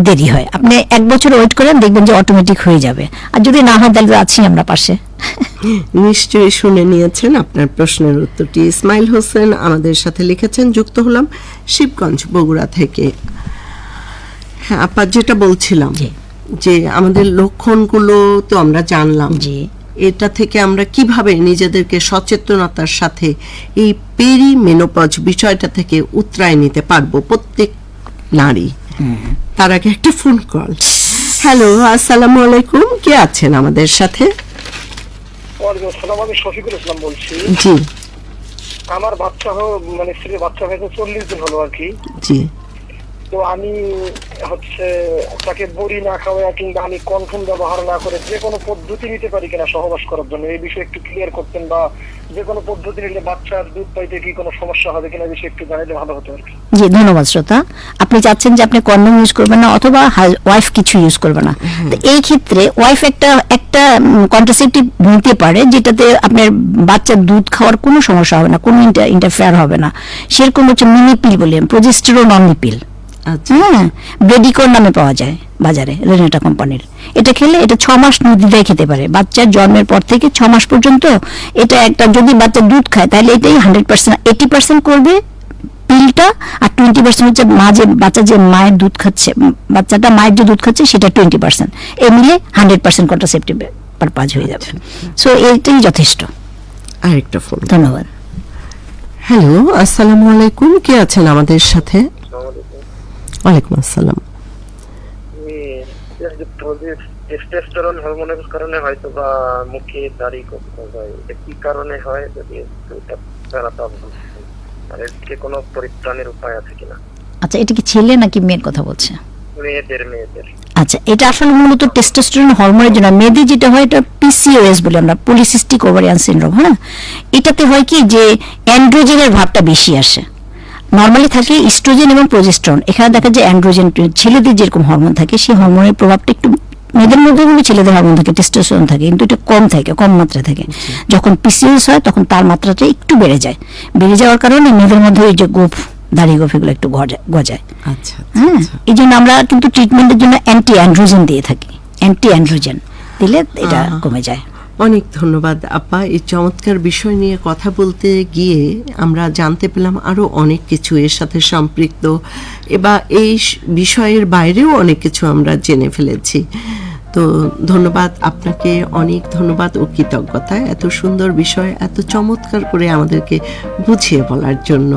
দেরি হয়। আপনি 1 বছর ওয়েট করেন, দেখবেন যে অটোমেটিক হয়ে যাবে। আর যদি না হয় তাহলে আছি আমরা পাশে। নিশ্চয়ই শুনে নিয়েছেন আপনার প্রশ্নের উত্তরটি। ইসমাইল হোসেন আমাদের সাথে লিখেছেন, যুক্ত হলাম শিবগঞ্জ বগুড়া থেকে। হ্যাঁ আপা, যেটা বলছিলাম যে আমাদের লক্ষণগুলো তো আমরা জানলাম, এটা থেকে আমরা কিভাবে নিজেদেরকে সচেতনতার সাথে এই পেরিমেনোপজ বিষয়টা থেকে উতরায় নিতে পারবো প্রত্যেক নারী। তার আগে একটা ফোন কল। হ্যালো, আসসালামু আলাইকুম, কে আছেন আমাদের সাথে? আমি শফিকুল ইসলাম বলছি। জি, আমার বাচ্চা মানে স্ত্রীর বাচ্চা হয়েছে 40 দিন হলো আর কি। জি, তো আমি হচ্ছে তাকে বড়ি না খাওয়া কিংবা আমি কনফার্ম ব্যবহার না করে যে কোনো পদ্ধতি নিতে পারি কিনা সহবাস করার জন্য, এই বিষয়ে একটু ক্লিয়ার করতেন, বা যে কোনো পদ্ধতি নিলে বাচ্চার দুধ পাইতে কি কোনো সমস্যা হবে কিনা বিষয়ে একটু জানাইলে ভালো হতো আর কি। জি, ধন্যবাদ শ্রোতা। আপনি চাচ্ছেন যে আপনি কন্ডম ইউজ করবেন না অথবা ওয়াইফ কিছু ইউজ করবে না। তো এই ক্ষেত্রে ওয়াইফ একটা কন্ট্রাসেপটিভ নিতে পারে যেটাতে আপনার বাচ্চার দুধ খাওয়ার কোনো সমস্যা হবে না, কোনো ইন্টারফেয়ার হবে না। সেরকম হচ্ছে মিনি পিল বলে, প্রজেস্টেরন অনলি পিল। হ্যাঁ, ব্রেডিকোর নামে পাওয়া যায় বাজারে, রেনেটা কোম্পানির। এটা খেলে এটা 6 মাস নির্দ্বিধায় খেতে পারে, বাচ্চার জন্মের পর থেকে 6 মাস পর্যন্ত। এটা একটা যদি বাচ্চা দুধ খায় তাহলে এটাই 100% 80% করবে পিলটা, আর 20% হচ্ছে বাচ্চা যে মায়ের দুধ খাচ্ছে, বাচ্চাটা মায়ের যে দুধ খাচ্ছে সেটা 20%, এ মিলে 100% কন্ট্রাসেপটিভ পারপাজ হয়ে যাবে। সো এইটাই যথেষ্ট। আরেকটা ফোন। ধন্যবাদ। হ্যালো, আসসালামু আলাইকুম, কে আছেন আমাদের সাথে? ওয়ালাইকুম আসসালাম। টেস্টোস্টেরন হরমোনের কারণে হয়তো বা মুখে দাড়ি কমতে যায়, এটা কি কারণে হয় যদি একটু জানাতে বলতেন, আর এর থেকে কোনো পরিত্রাণের উপায় আছে কিনা? আচ্ছা, এটা কি ছেলে নাকি মেয়ের কথা বলছে? মেয়েদের। আচ্ছা, এটা আসলে মূলত টেস্টোস্টেরন হরমোনের জন্য। মেয়েদের যেটা হয় এটা পিসিওএস বলে আমরা, পলিসিস্টিক ওভারিয়ান সিনড্রোম। হ্যাঁ, এটাতে হয় কি যে অ্যান্ড্রোজেনের ভাবটা বেশি আসে। নর্মালি থাকে ইস্ট্রোজেন এবং প্রোজেস্টেরন, এখানে দেখা যায় অ্যান্ড্রোজেন, ছেলেদের যেরকম হরমোন থাকে সেই হরমোনের প্রভাবটা একটু মেয়েদের মধ্যে ছেলেদের হরমোন থাকে, টেস্টোস্টেরন থাকে, কিন্তু এটা কম থাকে, কম মাত্রা থাকে। যখন পিসিওএস হয় তখন তার মাত্রাটা একটু বেড়ে যায়। বেড়ে যাওয়ার কারণে মেয়েদের মধ্যে এই যে গোফ, দাড়ি গোফ, এগুলো একটু গজায়। আচ্ছা, হ্যাঁ, এই জন্য আমরা কিন্তু ট্রিটমেন্টের জন্য অ্যান্টি অ্যান্ড্রোজেন দিয়ে থাকি। অ্যান্টি অ্যান্ড্রোজেন দিলে এটা কমে যায়। অনেক ধন্যবাদ আপা। এই চমৎকার বিষয় নিয়ে কথা বলতে গিয়ে আমরা জানতে পেলাম আরো অনেক কিছু এর সাথে সম্পৃক্ত, এবার এই বিষয়ের বাইরেও অনেক কিছু আমরা জেনে ফেলেছি। তো ধন্যবাদ আপনাকে, অনেক ধন্যবাদ ও কৃতজ্ঞতা এত সুন্দর বিষয় এত চমৎকার করে আমাদেরকে বুঝিয়ে বলার জন্য।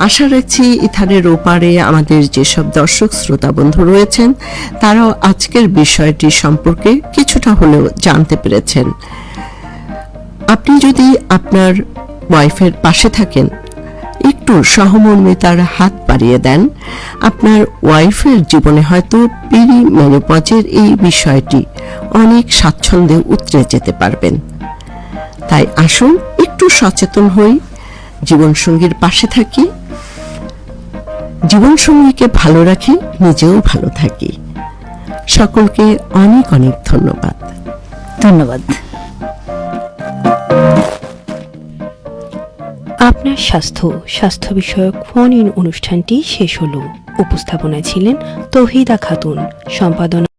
আশা রাখছি ইথারের ওপারে আমাদের যেসব দর্শক শ্রোতা বন্ধু রয়েছেন তারাও আজকের বিষয়টি সম্পর্কে কিছুটা হলেও জানতে পেরেছেন। আপনি যদি আপনার ওয়াইফের পাশে থাকেন, একটু সহমর্মিতার হাত বাড়িয়ে দেন, আপনার ওয়াইফের জীবনে হয়তো পেরিমেনোপজের এই বিষয়টি অনেক স্বাচ্ছন্দ্যে উতরে যেতে পারবেন। তাই আসুন একটু সচেতন হই, জীবনসঙ্গীর পাশে থাকি, জীবনসঙ্গীকে ভালো রাখি, নিজেও ভালো থাকি। সকলকে অনেক অনেক ধন্যবাদ। ধন্যবাদ। আপনার স্বাস্থ্য বিষয়ক ফোন ইন অনুষ্ঠানটি শেষ হলো। উপস্থাপনায় ছিলেন তৌহিদা খাতুন, সম্পাদনা